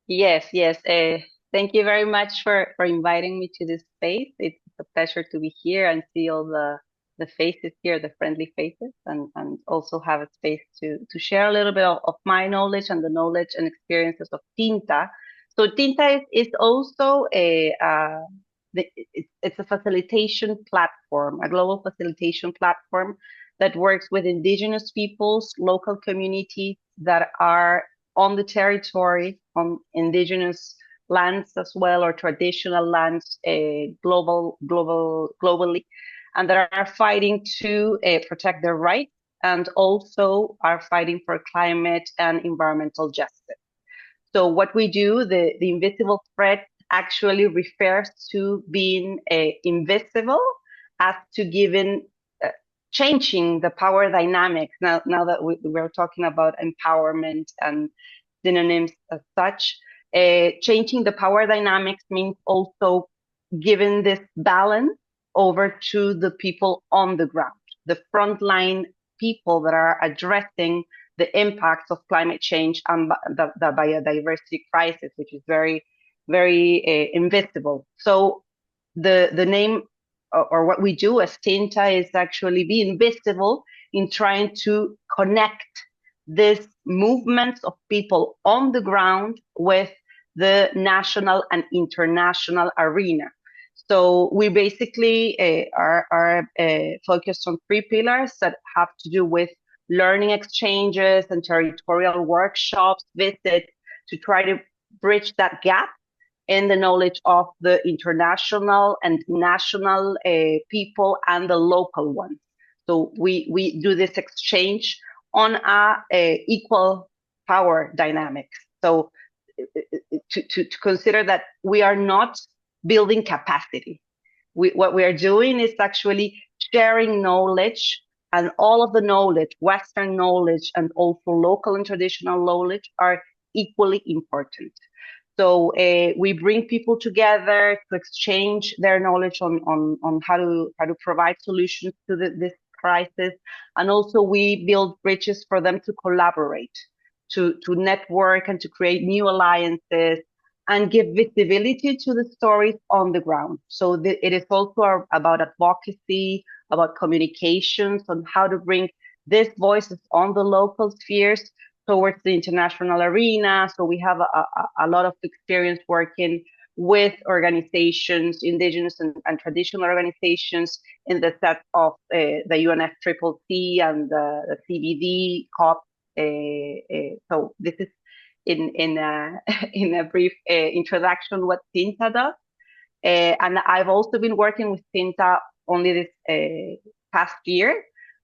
Yes. Thank you very much for inviting me to this space. It's a pleasure to be here and see all the faces here, the friendly faces, and also have a space to share a little bit of my knowledge and the knowledge and experiences of TINTA. So TINTA is also it's a facilitation platform, a global facilitation platform that works with indigenous peoples, local communities that are on the territory, on indigenous lands as well, or traditional lands, globally, and that are fighting to protect their rights and also are fighting for climate and environmental justice. So what we do, the invisible thread actually refers to being invisible as to changing the power dynamics. Now that we're talking about empowerment and synonyms as such, changing the power dynamics means also giving this balance over to the people on the ground, the frontline people that are addressing the impacts of climate change and the biodiversity crisis, which is very, very invisible. So the name or what we do as TINTA is actually be invisible in trying to connect this movements of people on the ground with the national and international arena. So we basically are focused on 3 pillars that have to do with learning exchanges and territorial workshops, visits, to try to bridge that gap in the knowledge of the international and national people and the local ones. So we do this exchange on a equal power dynamics. So to consider that we are not building capacity. What we are doing is actually sharing knowledge, and all of the knowledge, Western knowledge and also local and traditional knowledge, are equally important. So we bring people together to exchange their knowledge on how to provide solutions to this crisis, and also we build bridges for them to collaborate, to network and to create new alliances and give visibility to the stories on the ground. So it is also about advocacy, about communications, on how to bring these voices on the local spheres towards the international arena. So we have a lot of experience working with organizations, indigenous and traditional organizations, in the set of the UNFCCC and the CBD COP. So this is in a brief introduction what TINTA does. And I've also been working with TINTA only this past year.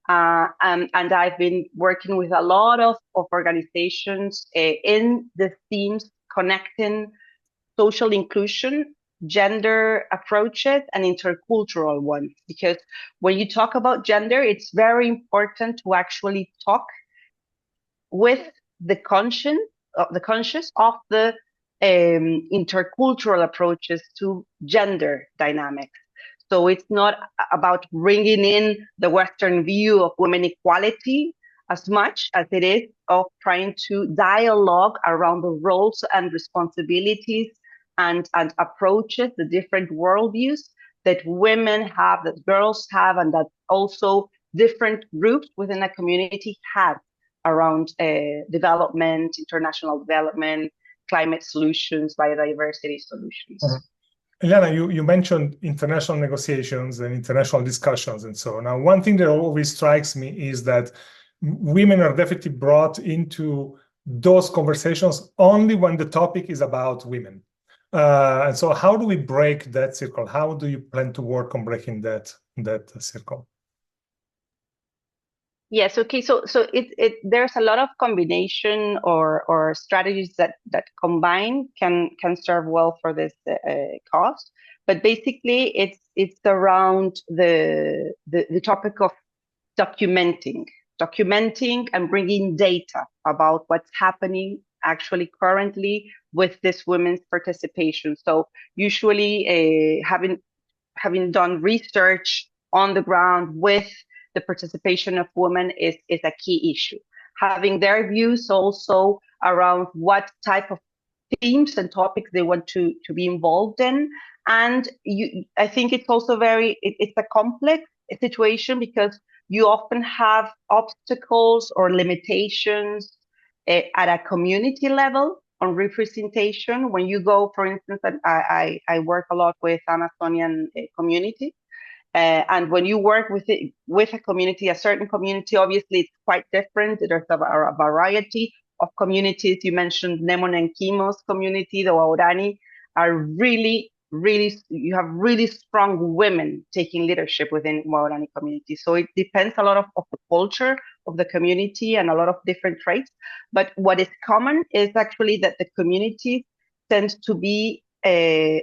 And I've been working with a lot of organizations in the themes connecting social inclusion, gender approaches, and intercultural ones. Because when you talk about gender, it's very important to actually talk with the conscious of the intercultural approaches to gender dynamics. So it's not about bringing in the Western view of women equality as much as it is of trying to dialogue around the roles and responsibilities and approaches, the different worldviews that women have, that girls have, and that also different groups within a community have around development, international development, climate solutions, biodiversity solutions. Mm-hmm. Eliana, you mentioned international negotiations and international discussions and so on. Now, one thing that always strikes me is that women are definitely brought into those conversations only when the topic is about women. And so how do we break that circle? How do you plan to work on breaking that circle? Yes, okay. So there's a lot of combination or strategies that combine can serve well for this cause. But basically, it's around the topic of documenting and bringing data about what's happening actually currently with this women's participation. So usually, having done research on the ground with the participation of women is a key issue. Having their views also around what type of themes and topics they want to be involved in. And I think it's also it's a complex situation because you often have obstacles or limitations at a community level on representation. When you go, for instance, I work a lot with Amazonian community. And when you work with a community, a certain community, obviously it's quite different. There's a variety of communities. You mentioned Nemon and Kimo's community, the Aulani, are really, you have really strong women taking leadership within Aulani community. So it depends a lot of the culture of the community and a lot of different traits. But what is common is actually that the communities tend to be, the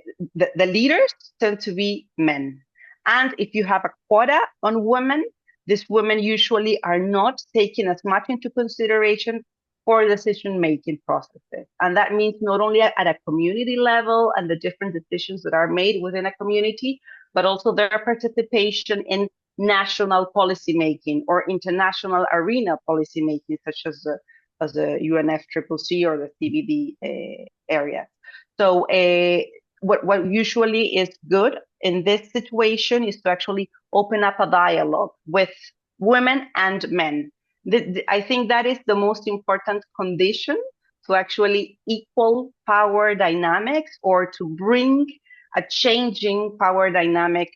leaders tend to be men. And if you have a quota on women, these women usually are not taken as much into consideration for decision-making processes. And that means not only at a community level and the different decisions that are made within a community, but also their participation in national policymaking or international arena policymaking, such as the UNFCCC or the CBD area. So what usually is good in this situation is to actually open up a dialogue with women and men. I think that is the most important condition to actually equal power dynamics or to bring a changing power dynamic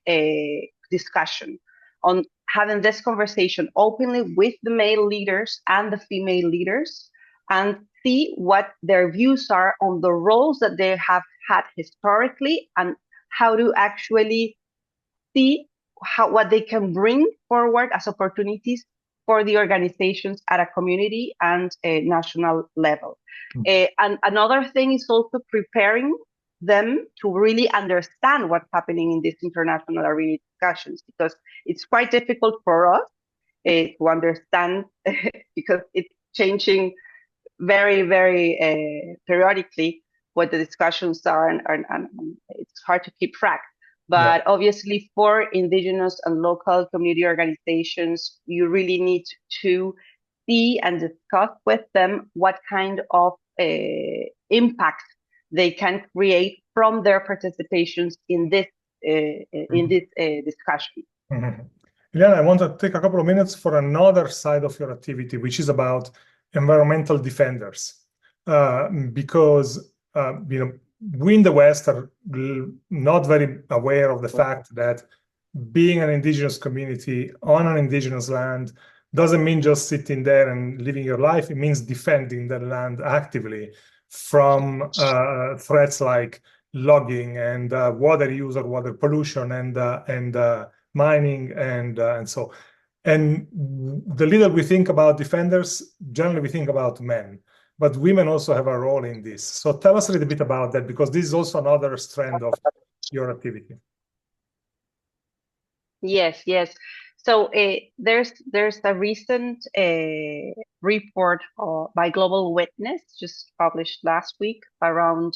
discussion on having this conversation openly with the male leaders and the female leaders and see what their views are on the roles that they have had historically and how to actually see what they can bring forward as opportunities for the organizations at a community and a national level. And another thing is also preparing them to really understand what's happening in these international arena discussions, because it's quite difficult for us to understand because it's changing very, very periodically what the discussions are, and it's hard to keep track. But yeah, obviously for Indigenous and local community organizations, you really need to see and discuss with them what kind of impact they can create from their participations in this discussion. Mm-hmm. Eliana, I want to take a couple of minutes for another side of your activity, which is about environmental defenders, because we in the West are not very aware of the fact that being an indigenous community on an indigenous land doesn't mean just sitting there and living your life. It means defending the land actively from threats like logging and water use or water pollution and mining and so. And the little we think about defenders, generally we think about men, but women also have a role in this. So tell us a little bit about that, because this is also another strand of your activity. Yes. So there's a recent report by Global Witness, just published last week, around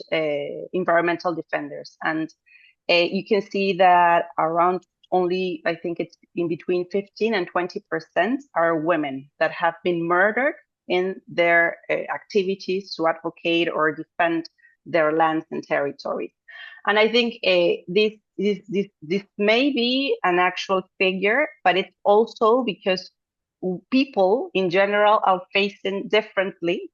environmental defenders. And you can see that around only, I think it's in between 15 and 20% are women that have been murdered in their activities to advocate or defend their lands and territories. And I think this may be an actual figure, but it's also because people in general are facing differently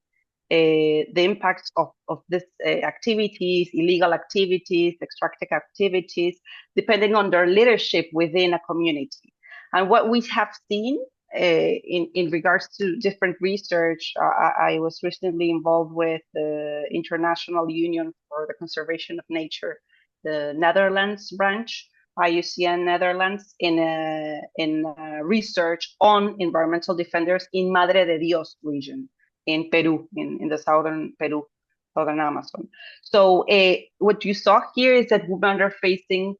the impacts of this activities, illegal activities, extractive activities, depending on their leadership within a community. And what we have seen in regards to different research, I was recently involved with the International Union for the Conservation of Nature, the Netherlands branch, IUCN Netherlands, in research on environmental defenders in Madre de Dios region in Peru, in the southern Peru, southern Amazon. So what you saw here is that women are facing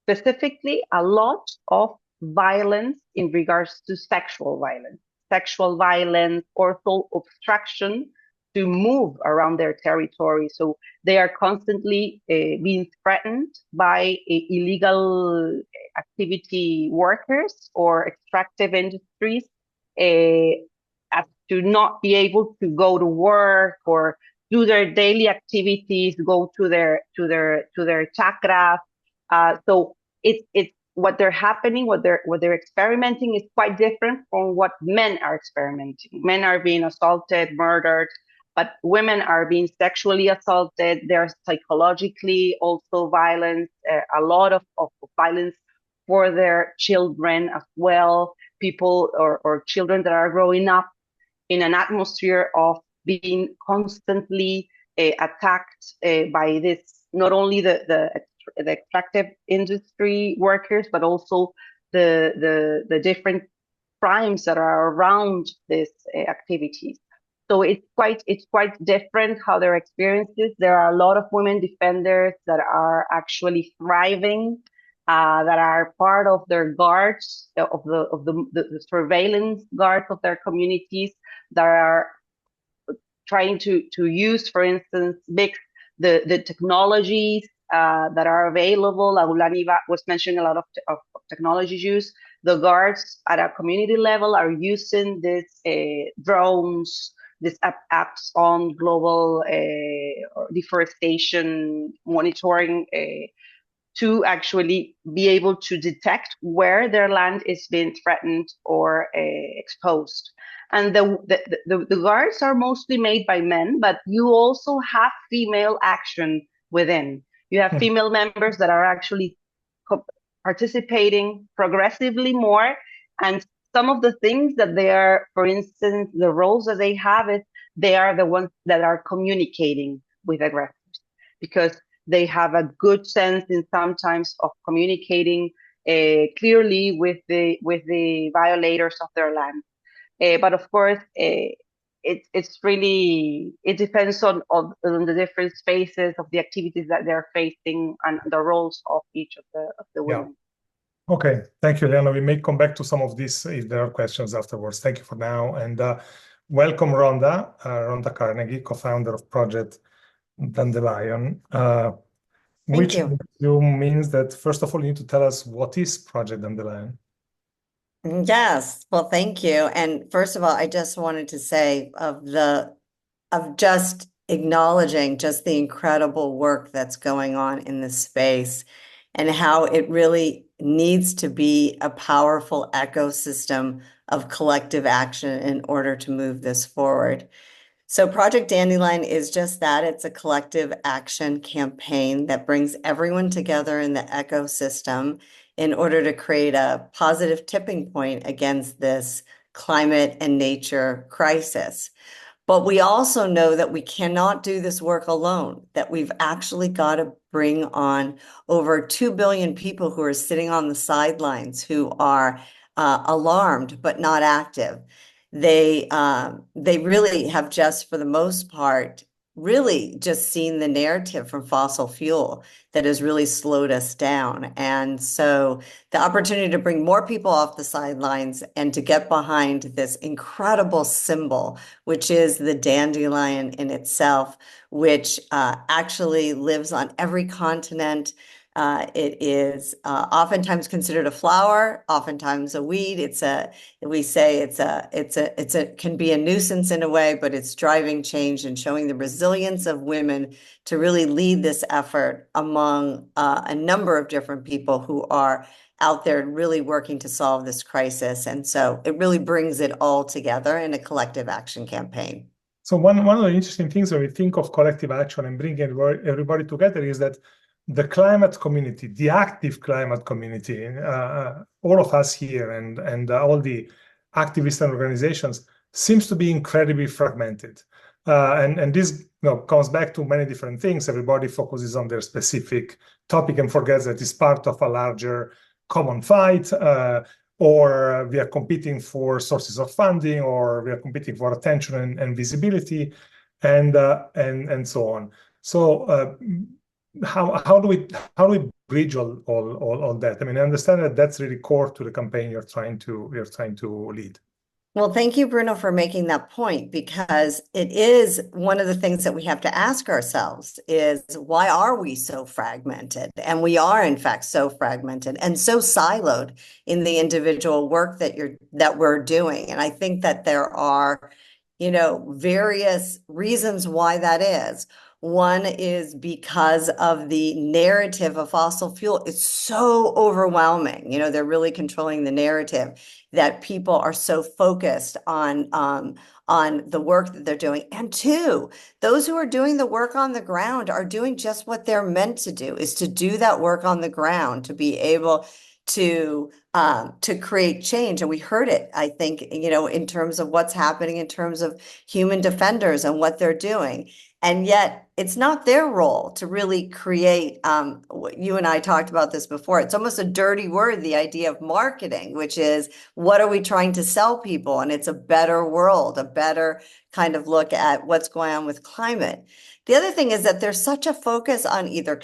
specifically a lot of violence in regards to sexual violence or soul obstruction to move around their territory. So they are constantly being threatened by illegal activity workers or extractive industries as to not be able to go to work or do their daily activities, go to their chakras. So it's what they're experimenting is quite different from what men are experimenting. Men are being assaulted, murdered, but women are being sexually assaulted. There's psychologically also violence, a lot of violence for their children as well. People or children that are growing up in an atmosphere of being constantly attacked by this, not only the extractive industry workers, but also the different crimes that are around these activities. So it's quite different how their experiences. There are a lot of women defenders that are actually thriving, that are part of their guards, of the surveillance guards of their communities, that are trying to use, for instance, mix the technologies that are available. Aulani was mentioning a lot of technology use. The guards at a community level are using these drones, these apps on global deforestation monitoring to actually be able to detect where their land is being threatened or exposed. And the guards are mostly made by men, but you also have female action within. You have female members that are actually participating progressively more. And some of the things that they are, for instance, the roles that they have is they are the ones that are communicating with aggressors, because they have a good sense in sometimes of communicating clearly with the violators of their land. But of course, it's really, it depends on the different spaces of the activities that they're facing and the roles of each of the women. Yeah. Okay, thank you, Eliana. We may come back to some of these if there are questions afterwards. Thank you for now. And welcome, Ronda Carnegie, co-founder of Project Dandelion. Which means that, first of all, you need to tell us what is Project Dandelion. Yes, well, thank you. And first of all, I just wanted to say of just acknowledging just the incredible work that's going on in this space and how it really needs to be a powerful ecosystem of collective action in order to move this forward. So Project Dandelion is just that. It's a collective action campaign that brings everyone together in the ecosystem in order to create a positive tipping point against this climate and nature crisis. But we also know that we cannot do this work alone, that we've actually got to bring on over 2 billion people who are sitting on the sidelines, who are alarmed but not active. They really have just, for the most part, really just seen the narrative from fossil fuel that has really slowed us down. And so the opportunity to bring more people off the sidelines and to get behind this incredible symbol, which is the dandelion in itself, which actually lives on every continent. It is oftentimes considered a flower, oftentimes a weed. We say it can be a nuisance in a way, but it's driving change and showing the resilience of women to really lead this effort among a number of different people who are out there really working to solve this crisis. And so it really brings it all together in a collective action campaign. So one of the interesting things when we think of collective action and bringing everybody together is that the climate community, the active climate community, all of us here and all the activists and organizations seems to be incredibly fragmented. And this comes back to many different things. Everybody focuses on their specific topic and forgets that it's part of a larger common fight, or we are competing for sources of funding, or we are competing for attention and visibility, and so on. So how do we bridge all that? I mean, I understand that that's really core to the campaign you're trying to lead. Well, thank you, Bruno, for making that point, because it is one of the things that we have to ask ourselves is, why are we so fragmented? And we are, in fact, so fragmented and so siloed in the individual work that we're doing. And I think that there are, various reasons why that is. One is because of the narrative of fossil fuel. It's so overwhelming. They're really controlling the narrative, that people are so focused on the work that they're doing. And two, those who are doing the work on the ground are doing just what they're meant to do, is to do that work on the ground, to be able to create change. And we heard it, I think, in terms of what's happening in terms of human defenders and what they're doing. And yet it's not their role to really create, you and I talked about this before, it's almost a dirty word, the idea of marketing, which is, what are we trying to sell people? And it's a better world, a better kind of look at what's going on with climate. The other thing is that there's such a focus on either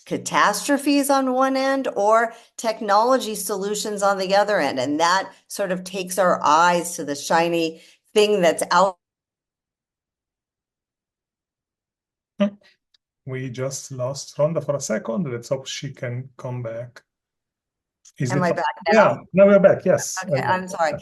catastrophes on one end or technology solutions on the other end. And that sort of takes our eyes to the shiny thing that's out. We just lost Ronda for a second. Let's hope she can come back. Am I back now? Yeah, now we're back. Yes. Okay, I'm sorry.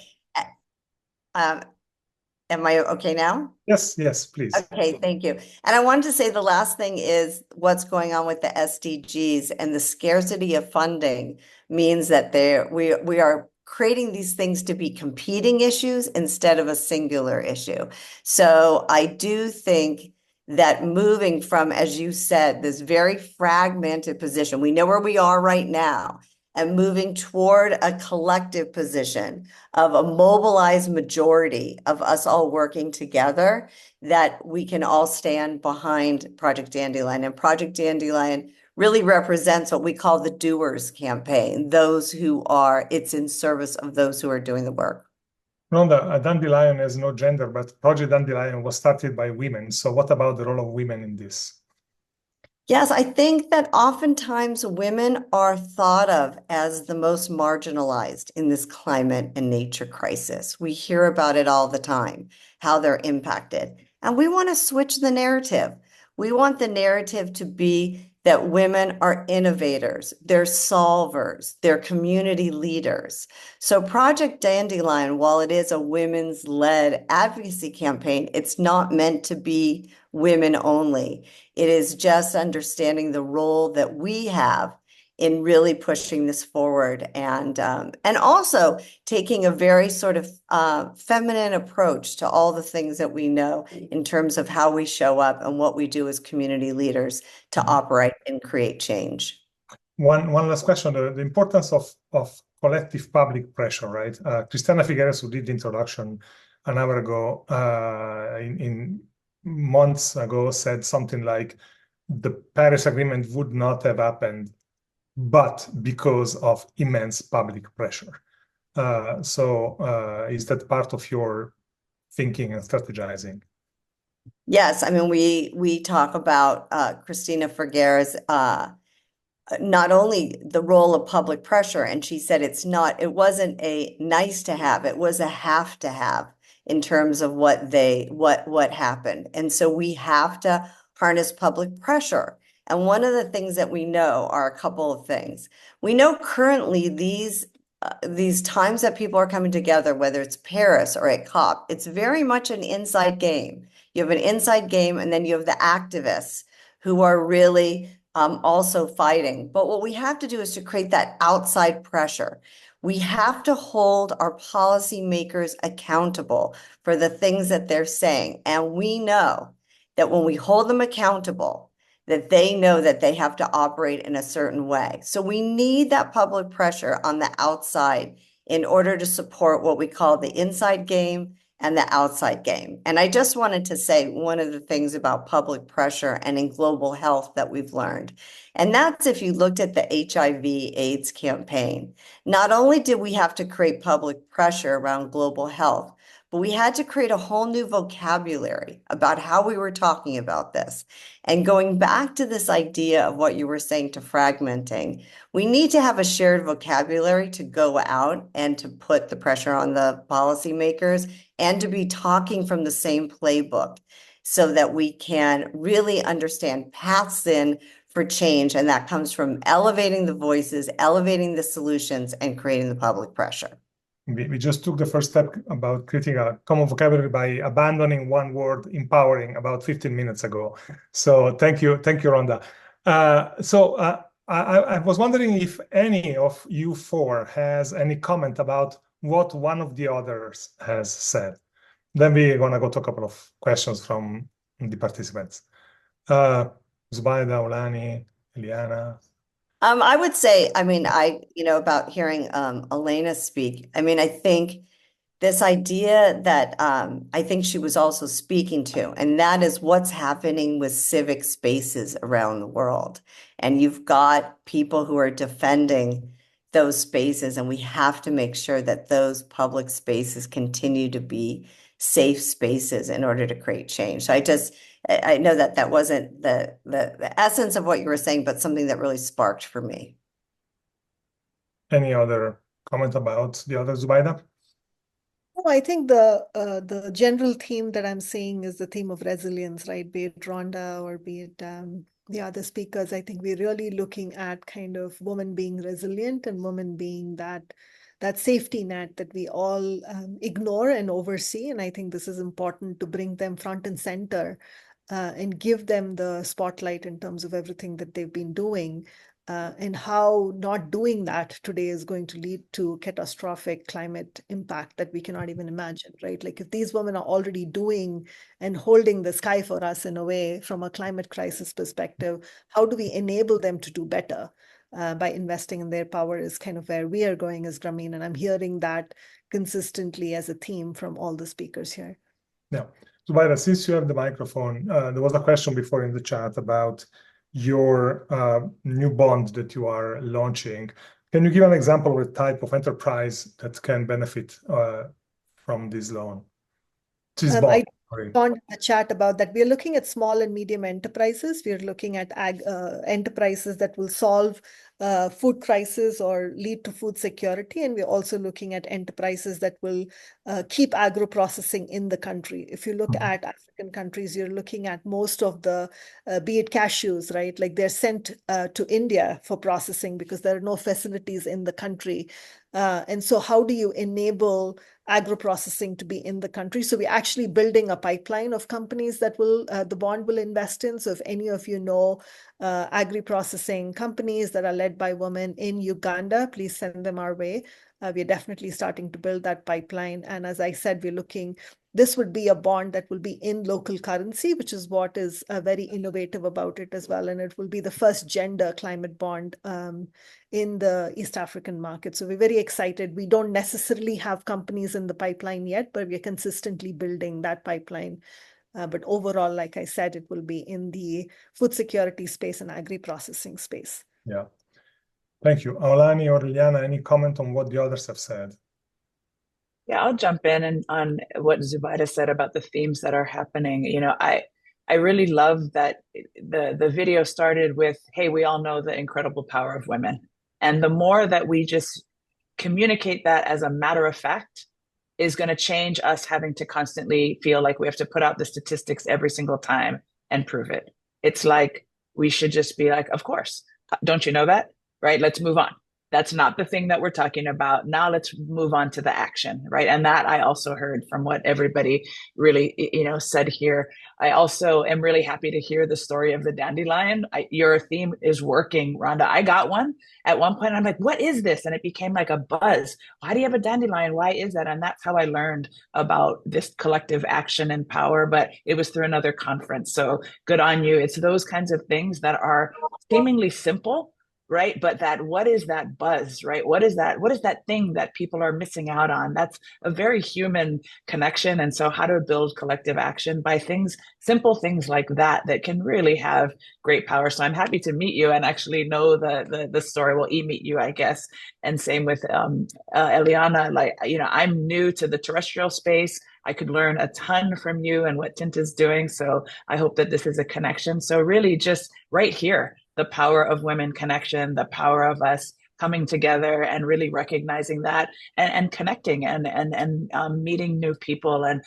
Am I okay now? Yes, please. Okay, thank you. And I wanted to say the last thing is what's going on with the SDGs, and the scarcity of funding means that we are creating these things to be competing issues instead of a singular issue. So I do think that moving from, as you said, this very fragmented position, we know where we are right now, and moving toward a collective position of a mobilized majority of us all working together, that we can all stand behind Project Dandelion. And Project Dandelion really represents what we call the doers campaign, it's in service of those who are doing the work. Ronda, Dandelion has no gender, but Project Dandelion was started by women. So what about the role of women in this? Yes, I think that oftentimes women are thought of as the most marginalized in this climate and nature crisis. We hear about it all the time, how they're impacted. And we want to switch the narrative. We want the narrative to be that women are innovators, they're solvers, they're community leaders. So Project Dandelion, while it is a women's led advocacy campaign, it's not meant to be women only. It is just understanding the role that we have in really pushing this forward, and also taking a very sort of feminine approach to all the things that we know in terms of how we show up and what we do as community leaders to operate and create change. One last question: the importance of collective public pressure, right? Christiana Figueres, who did the introduction an hour ago, in months ago, said something like, the Paris Agreement would not have happened but because of immense public pressure. So is that part of your thinking and strategizing? Yes, I mean, we talk about Christiana Figueres, not only the role of public pressure, and she said it wasn't a nice to have, it was a have to have in terms of what happened. And so we have to harness public pressure. And one of the things that we know are a couple of things. We know currently these times that people are coming together, whether it's Paris or at COP, it's very much an inside game. You have an inside game, and then you have the activists who are really also fighting. But what we have to do is to create that outside pressure. We have to hold our policymakers accountable for the things that they're saying. And we know that when we hold them accountable, that they know that they have to operate in a certain way. So we need that public pressure on the outside in order to support what we call the inside game and the outside game. And I just wanted to say one of the things about public pressure and in global health that we've learned. And that's if you looked at the HIV/AIDS campaign, not only did we have to create public pressure around global health, but we had to create a whole new vocabulary about how we were talking about this. And going back to this idea of what you were saying to fragmenting, we need to have a shared vocabulary to go out and to put the pressure on the policymakers and to be talking from the same playbook so that we can really understand paths in for change. And that comes from elevating the voices, elevating the solutions, and creating the public pressure. We just took the first step about creating a common vocabulary by abandoning one word, empowering, about 15 minutes ago. So thank you, Ronda. I was wondering if any of you four has any comment about what one of the others has said. Then we're gonna go to a couple of questions from the participants. Zubaida, Aulani, Eliana. I would say, about hearing Elena speak, I think this idea that I think she was also speaking to, and that is what's happening with civic spaces around the world. And you've got people who are defending those spaces, and we have to make sure that those public spaces continue to be safe spaces in order to create change. So I know that wasn't the essence of what you were saying, but something that really sparked for me. Any other comment about the other, Zubaida? No, I think the general theme that I'm seeing is the theme of resilience, right? Be it Ronda or be it the other speakers. I think we're really looking at kind of women being resilient and women being that safety net that we all ignore and oversee. And I think this is important to bring them front and center and give them the spotlight in terms of everything that they've been doing and how not doing that today is going to lead to catastrophic climate impact that we cannot even imagine, right? Like if these women are already doing and holding the sky for us in a way from a climate crisis perspective, how do we enable them to do better? By investing in their power is kind of where we are going as Grameen. And I'm hearing that consistently as a theme from all the speakers here. Yeah. Zubaida, since you have the microphone, there was a question before in the chat about your new bond that you are launching. Can you give an example of the type of enterprise that can benefit from this loan? This bond. On the chat about that. We are looking at small and medium enterprises. We are looking at enterprises that will solve food crisis or lead to food security. And we're also looking at enterprises that will keep agro-processing in the country. If you look at African countries, you're looking at most of the, be it cashews, right? Like they're sent to India for processing because there are no facilities in the country. And so how do you enable agro-processing to be in the country? So we're actually building a pipeline of companies that will the bond will invest in. So if any of you know agri-processing companies that are led by women in Uganda, please send them our way. We're definitely starting to build that pipeline. And as I said, this would be a bond that will be in local currency, which is what is very innovative about it as well. And it will be the first gender climate bond in the East African market. So we're very excited. We don't necessarily have companies in the pipeline yet, but we're consistently building that pipeline. But overall, like I said, it will be in the food security space and agri-processing space. Yeah. Thank you. Aulani or Eliana, any comment on what the others have said? Yeah, I'll jump in on what Zubaida said about the themes that are happening. You know, I really love that the video started with, hey, we all know the incredible power of women. And the more that we just communicate that as a matter of fact is going to change us having to constantly feel like we have to put out the statistics every single time and prove it. It's like, we should just be like, of course, don't you know that? Right? Let's move on. That's not the thing that we're talking about. Now let's move on to the action, right? And that I also heard from what everybody really, said here. I also am really happy to hear the story of the dandelion. Your theme is working, Ronda. I got one at one point. I'm like, what is this? And it became like a buzz. Why do you have a dandelion? Why is that? And that's how I learned about this collective action and power, but it was through another conference. So good on you. It's those kinds of things that are seemingly simple, right? But what is that buzz, right? What is that thing that people are missing out on? That's a very human connection. And so how to build collective action by simple things like that can really have great power. So I'm happy to meet you and actually know the story. Well, meet you, I guess. And same with Eliana. Like, I'm new to the terrestrial space. I could learn a ton from you and what Tint is doing. So I hope that this is a connection. So really just right here, the power of women connection, the power of us coming together and really recognizing that and connecting and meeting new people, and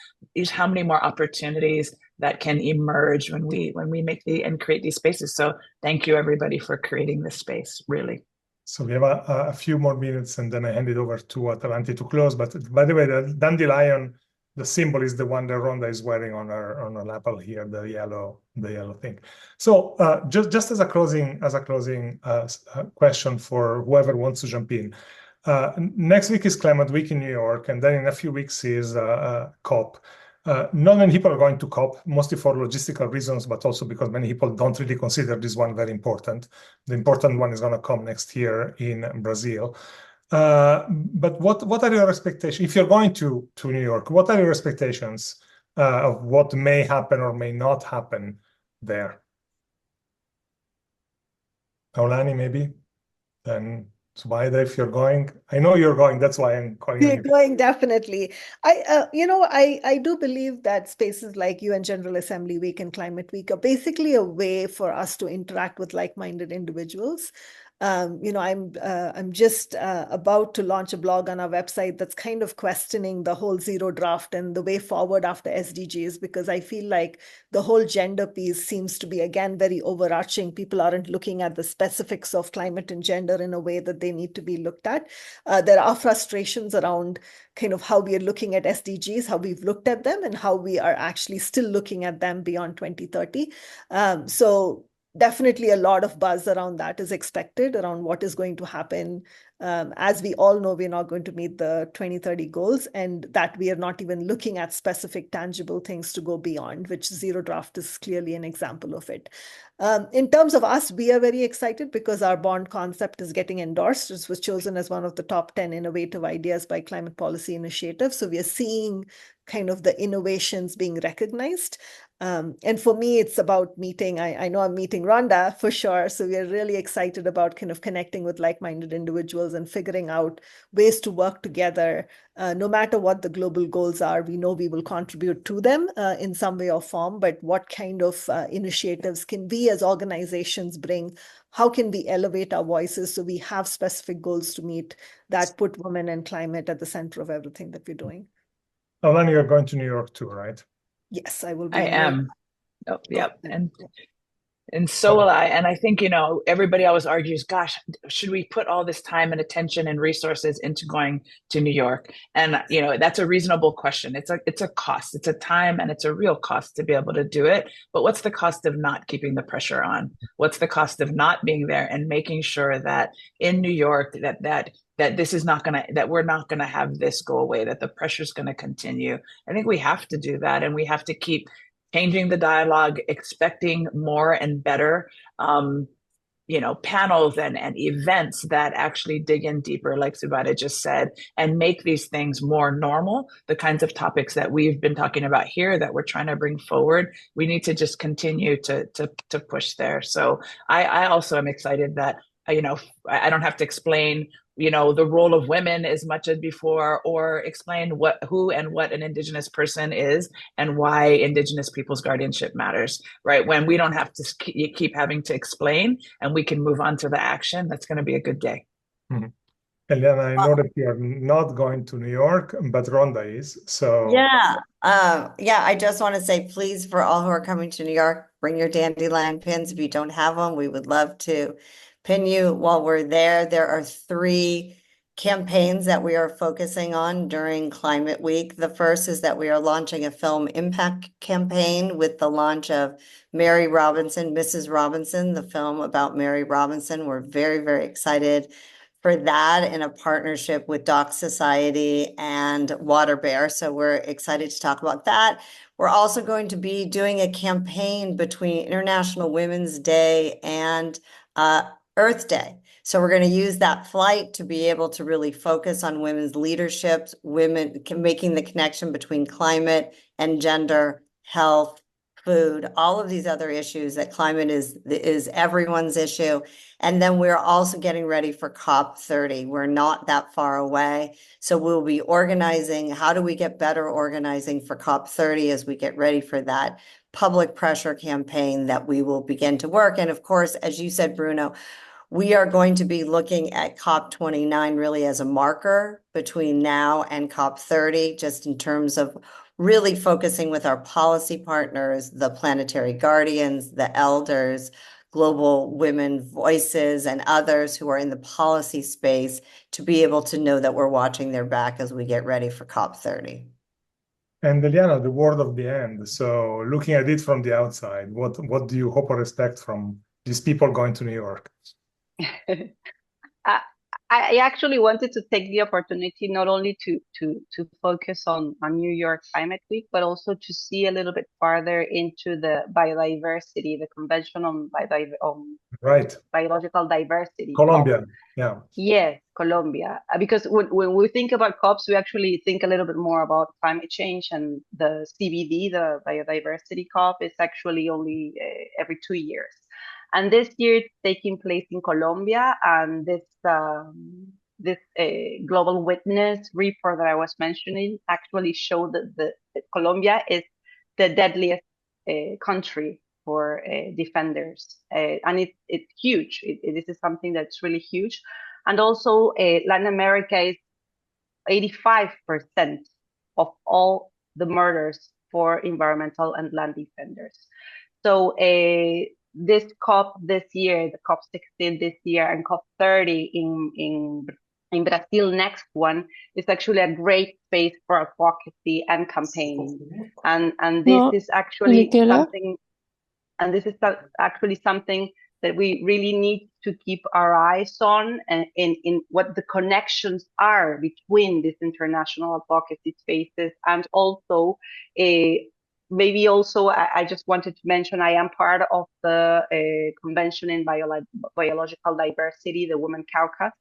how many more opportunities that can emerge when we make and create these spaces. So thank you everybody for creating this space, really. So we have a few more minutes and then I hand it over to Atalanti to close. But by the way, the dandelion, the symbol is the one that Ronda is wearing on her lapel here, the yellow thing. So just as a closing question for whoever wants to jump in. Next week is Climate Week in New York, and then in a few weeks is COP. Not many people are going to COP, mostly for logistical reasons, but also because many people don't really consider this one very important. The important one is going to come next year in Brazil. But what are your expectations? If you're going to New York, what are your expectations of what may happen or may not happen there? Aulani, maybe? Then Zubaida, if you're going. I know you're going, that's why I'm calling you. You're going, definitely. I do believe that spaces like UN General Assembly Week and Climate Week are basically a way for us to interact with like-minded individuals. I'm just about to launch a blog on our website that's kind of questioning the whole zero draft and the way forward after SDGs, because I feel like the whole gender piece seems to be, again, very overarching. People aren't looking at the specifics of climate and gender in a way that they need to be looked at. There are frustrations around kind of how we are looking at SDGs, how we've looked at them, and how we are actually still looking at them beyond 2030. So definitely a lot of buzz around that is expected, around what is going to happen. As we all know, we're not going to meet the 2030 goals, and that we are not even looking at specific tangible things to go beyond, which zero draft is clearly an example of it. In terms of us, we are very excited because our bond concept is getting endorsed. It was chosen as one of the top 10 innovative ideas by Climate Policy Initiative. So we are seeing kind of the innovations being recognized. And for me, it's about meeting, I know I'm meeting Ronda for sure. So we are really excited about kind of connecting with like-minded individuals and figuring out ways to work together. No matter what the global goals are, we know we will contribute to them in some way or form, but what kind of initiatives can we as organizations bring? How can we elevate our voices so we have specific goals to meet that put women and climate at the center of everything that we're doing? Aulani, you're going to New York too, right? Yes, I will be. I am. Oh, yep. And so will I. And I think, everybody always argues, gosh, should we put all this time and attention and resources into going to New York? And, that's a reasonable question. It's a cost. It's a time and it's a real cost to be able to do it. But what's the cost of not keeping the pressure on? What's the cost of not being there and making sure that in New York that this is not that we're not gonna have this go away, that the pressure is gonna continue? I think we have to do that, and we have to keep changing the dialogue, expecting more and better, panels and events that actually dig in deeper, like Zubaida just said, and make these things more normal. The kinds of topics that we've been talking about here that we're trying to bring forward, we need to just continue to push there. So I also am excited that, I don't have to explain the role of women as much as before, or explain who and what an Indigenous person is and why Indigenous people's guardianship matters, right? When we don't have to keep having to explain and we can move on to the action, that's going to be a good day. Mm-hmm. Eliana, I know that you are not going to New York, but Ronda is, so. Yeah, I just want to say, please, for all who are coming to New York, bring your dandelion pins. If you don't have them, we would love to pin you while we're there. There are 3 campaigns that we are focusing on during Climate Week. The first is that we are launching a film impact campaign with the launch of Mary Robinson, Mrs. Robinson, the film about Mary Robinson. We're very, very excited for that, in a partnership with Doc Society and Water Bear. So we're excited to talk about that. We're also going to be doing a campaign between International Women's Day and Earth Day. So we're going to use that flight to be able to really focus on women's leaderships, women making the connection between climate and gender, health, food, all of these other issues that climate is everyone's issue. And then we're also getting ready for COP30. We're not that far away. So we'll be organizing. How do we get better organizing for COP30 as we get ready for that public pressure campaign that we will begin to work? And of course, as you said, Bruno, we are going to be looking at COP29 really as a marker between now and COP30, just in terms of really focusing with our policy partners, the planetary guardians, the elders, global women voices, and others who are in the policy space to be able to know that we're watching their back as we get ready for COP30. And Eliana, the word of the end. So looking at it from the outside, what do you hope or expect from these people going to New York? I actually wanted to take the opportunity not only to focus on New York Climate Week, but also to see a little bit farther into the biodiversity, the Convention on Biological Diversity. Colombia, yeah. Yes, Colombia. Because when we think about COPs, we actually think a little bit more about climate change, and the CBD, the Biodiversity COP, is actually only every 2 years. And this year it's taking place in Colombia, and this Global Witness report that I was mentioning actually showed that Colombia is the deadliest country for defenders, and it's huge. This is something that's really huge, and also Latin America is 85% of all the murders for environmental and land defenders. So this COP this year, the COP16 this year, and COP30 in Brazil next one, is actually a great space for advocacy and campaigning. And this is actually something, and this is actually something that we really need to keep our eyes on, and in what the connections are between these international advocacy spaces. And also maybe also, I just wanted to mention, I am part of the Convention in Biological Diversity, the Women Caucus.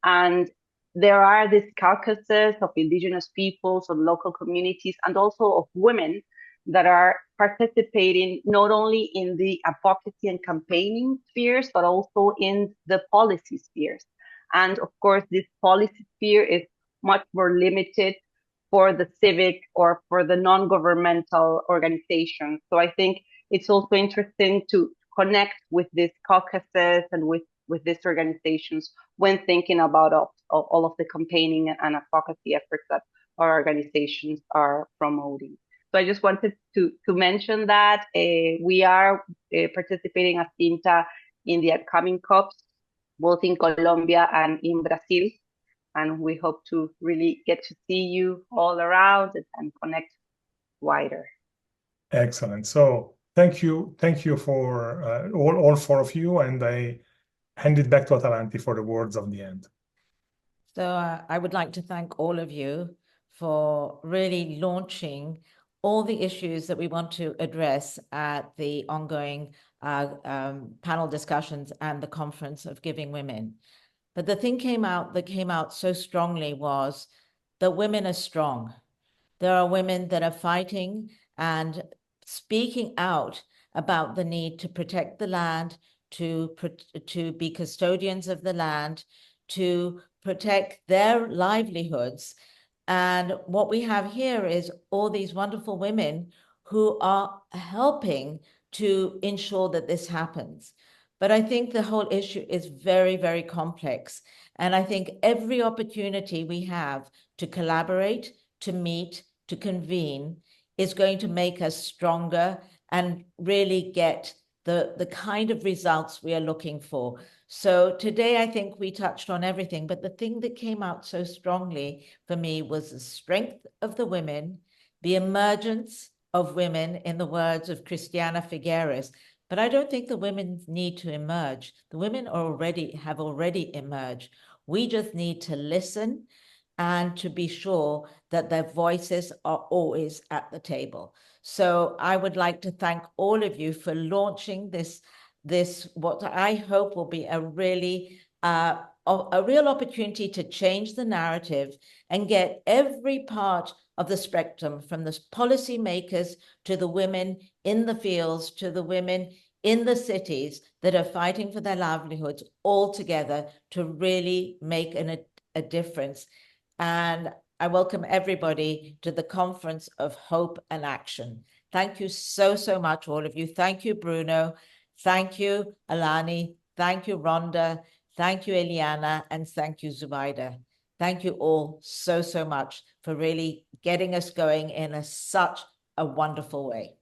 And there are these caucuses of indigenous peoples, of local communities, and also of women that are participating not only in the advocacy and campaigning spheres, but also in the policy spheres. And of course, this policy sphere is much more limited for the civic or for the non-governmental organizations. So I think it's also interesting to connect with these caucuses and with these organizations when thinking about all of the campaigning and advocacy efforts that our organizations are promoting. So I just wanted to mention that we are participating as INTA in the upcoming COPs, both in Colombia and in Brazil. And we hope to really get to see you all around and connect wider. Excellent. So thank you for all four of you, and I hand it back to Atalanti for the words of the end. So I would like to thank all of you for really launching all the issues that we want to address at the ongoing panel discussions and the Conference of Giving Women. But the thing that came out so strongly was that women are strong. There are women that are fighting and speaking out about the need to protect the land, to be custodians of the land, to protect their livelihoods. And what we have here is all these wonderful women who are helping to ensure that this happens. But I think the whole issue is very, very complex. And I think every opportunity we have to collaborate, to meet, to convene is going to make us stronger and really get the kind of results we are looking for. So today, I think we touched on everything, but the thing that came out so strongly for me was the strength of the women, the emergence of women, in the words of Christiana Figueres. But I don't think the women need to emerge. The women have already emerged. We just need to listen and to be sure that their voices are always at the table. So I would like to thank all of you for launching this this, what I hope will be a really a real opportunity to change the narrative and get every part of the spectrum, from the policymakers to the women in the fields, to the women in the cities that are fighting for their livelihoods, all together to really make a difference. And I welcome everybody to the Conference of Hope and Action. Thank you so, so much, all of you. Thank you, Bruno. Thank you, Aulani. Thank you, Ronda. Thank you, Eliana. And thank you, Zubaida. Thank you all so, so much for really getting us going in such a wonderful way.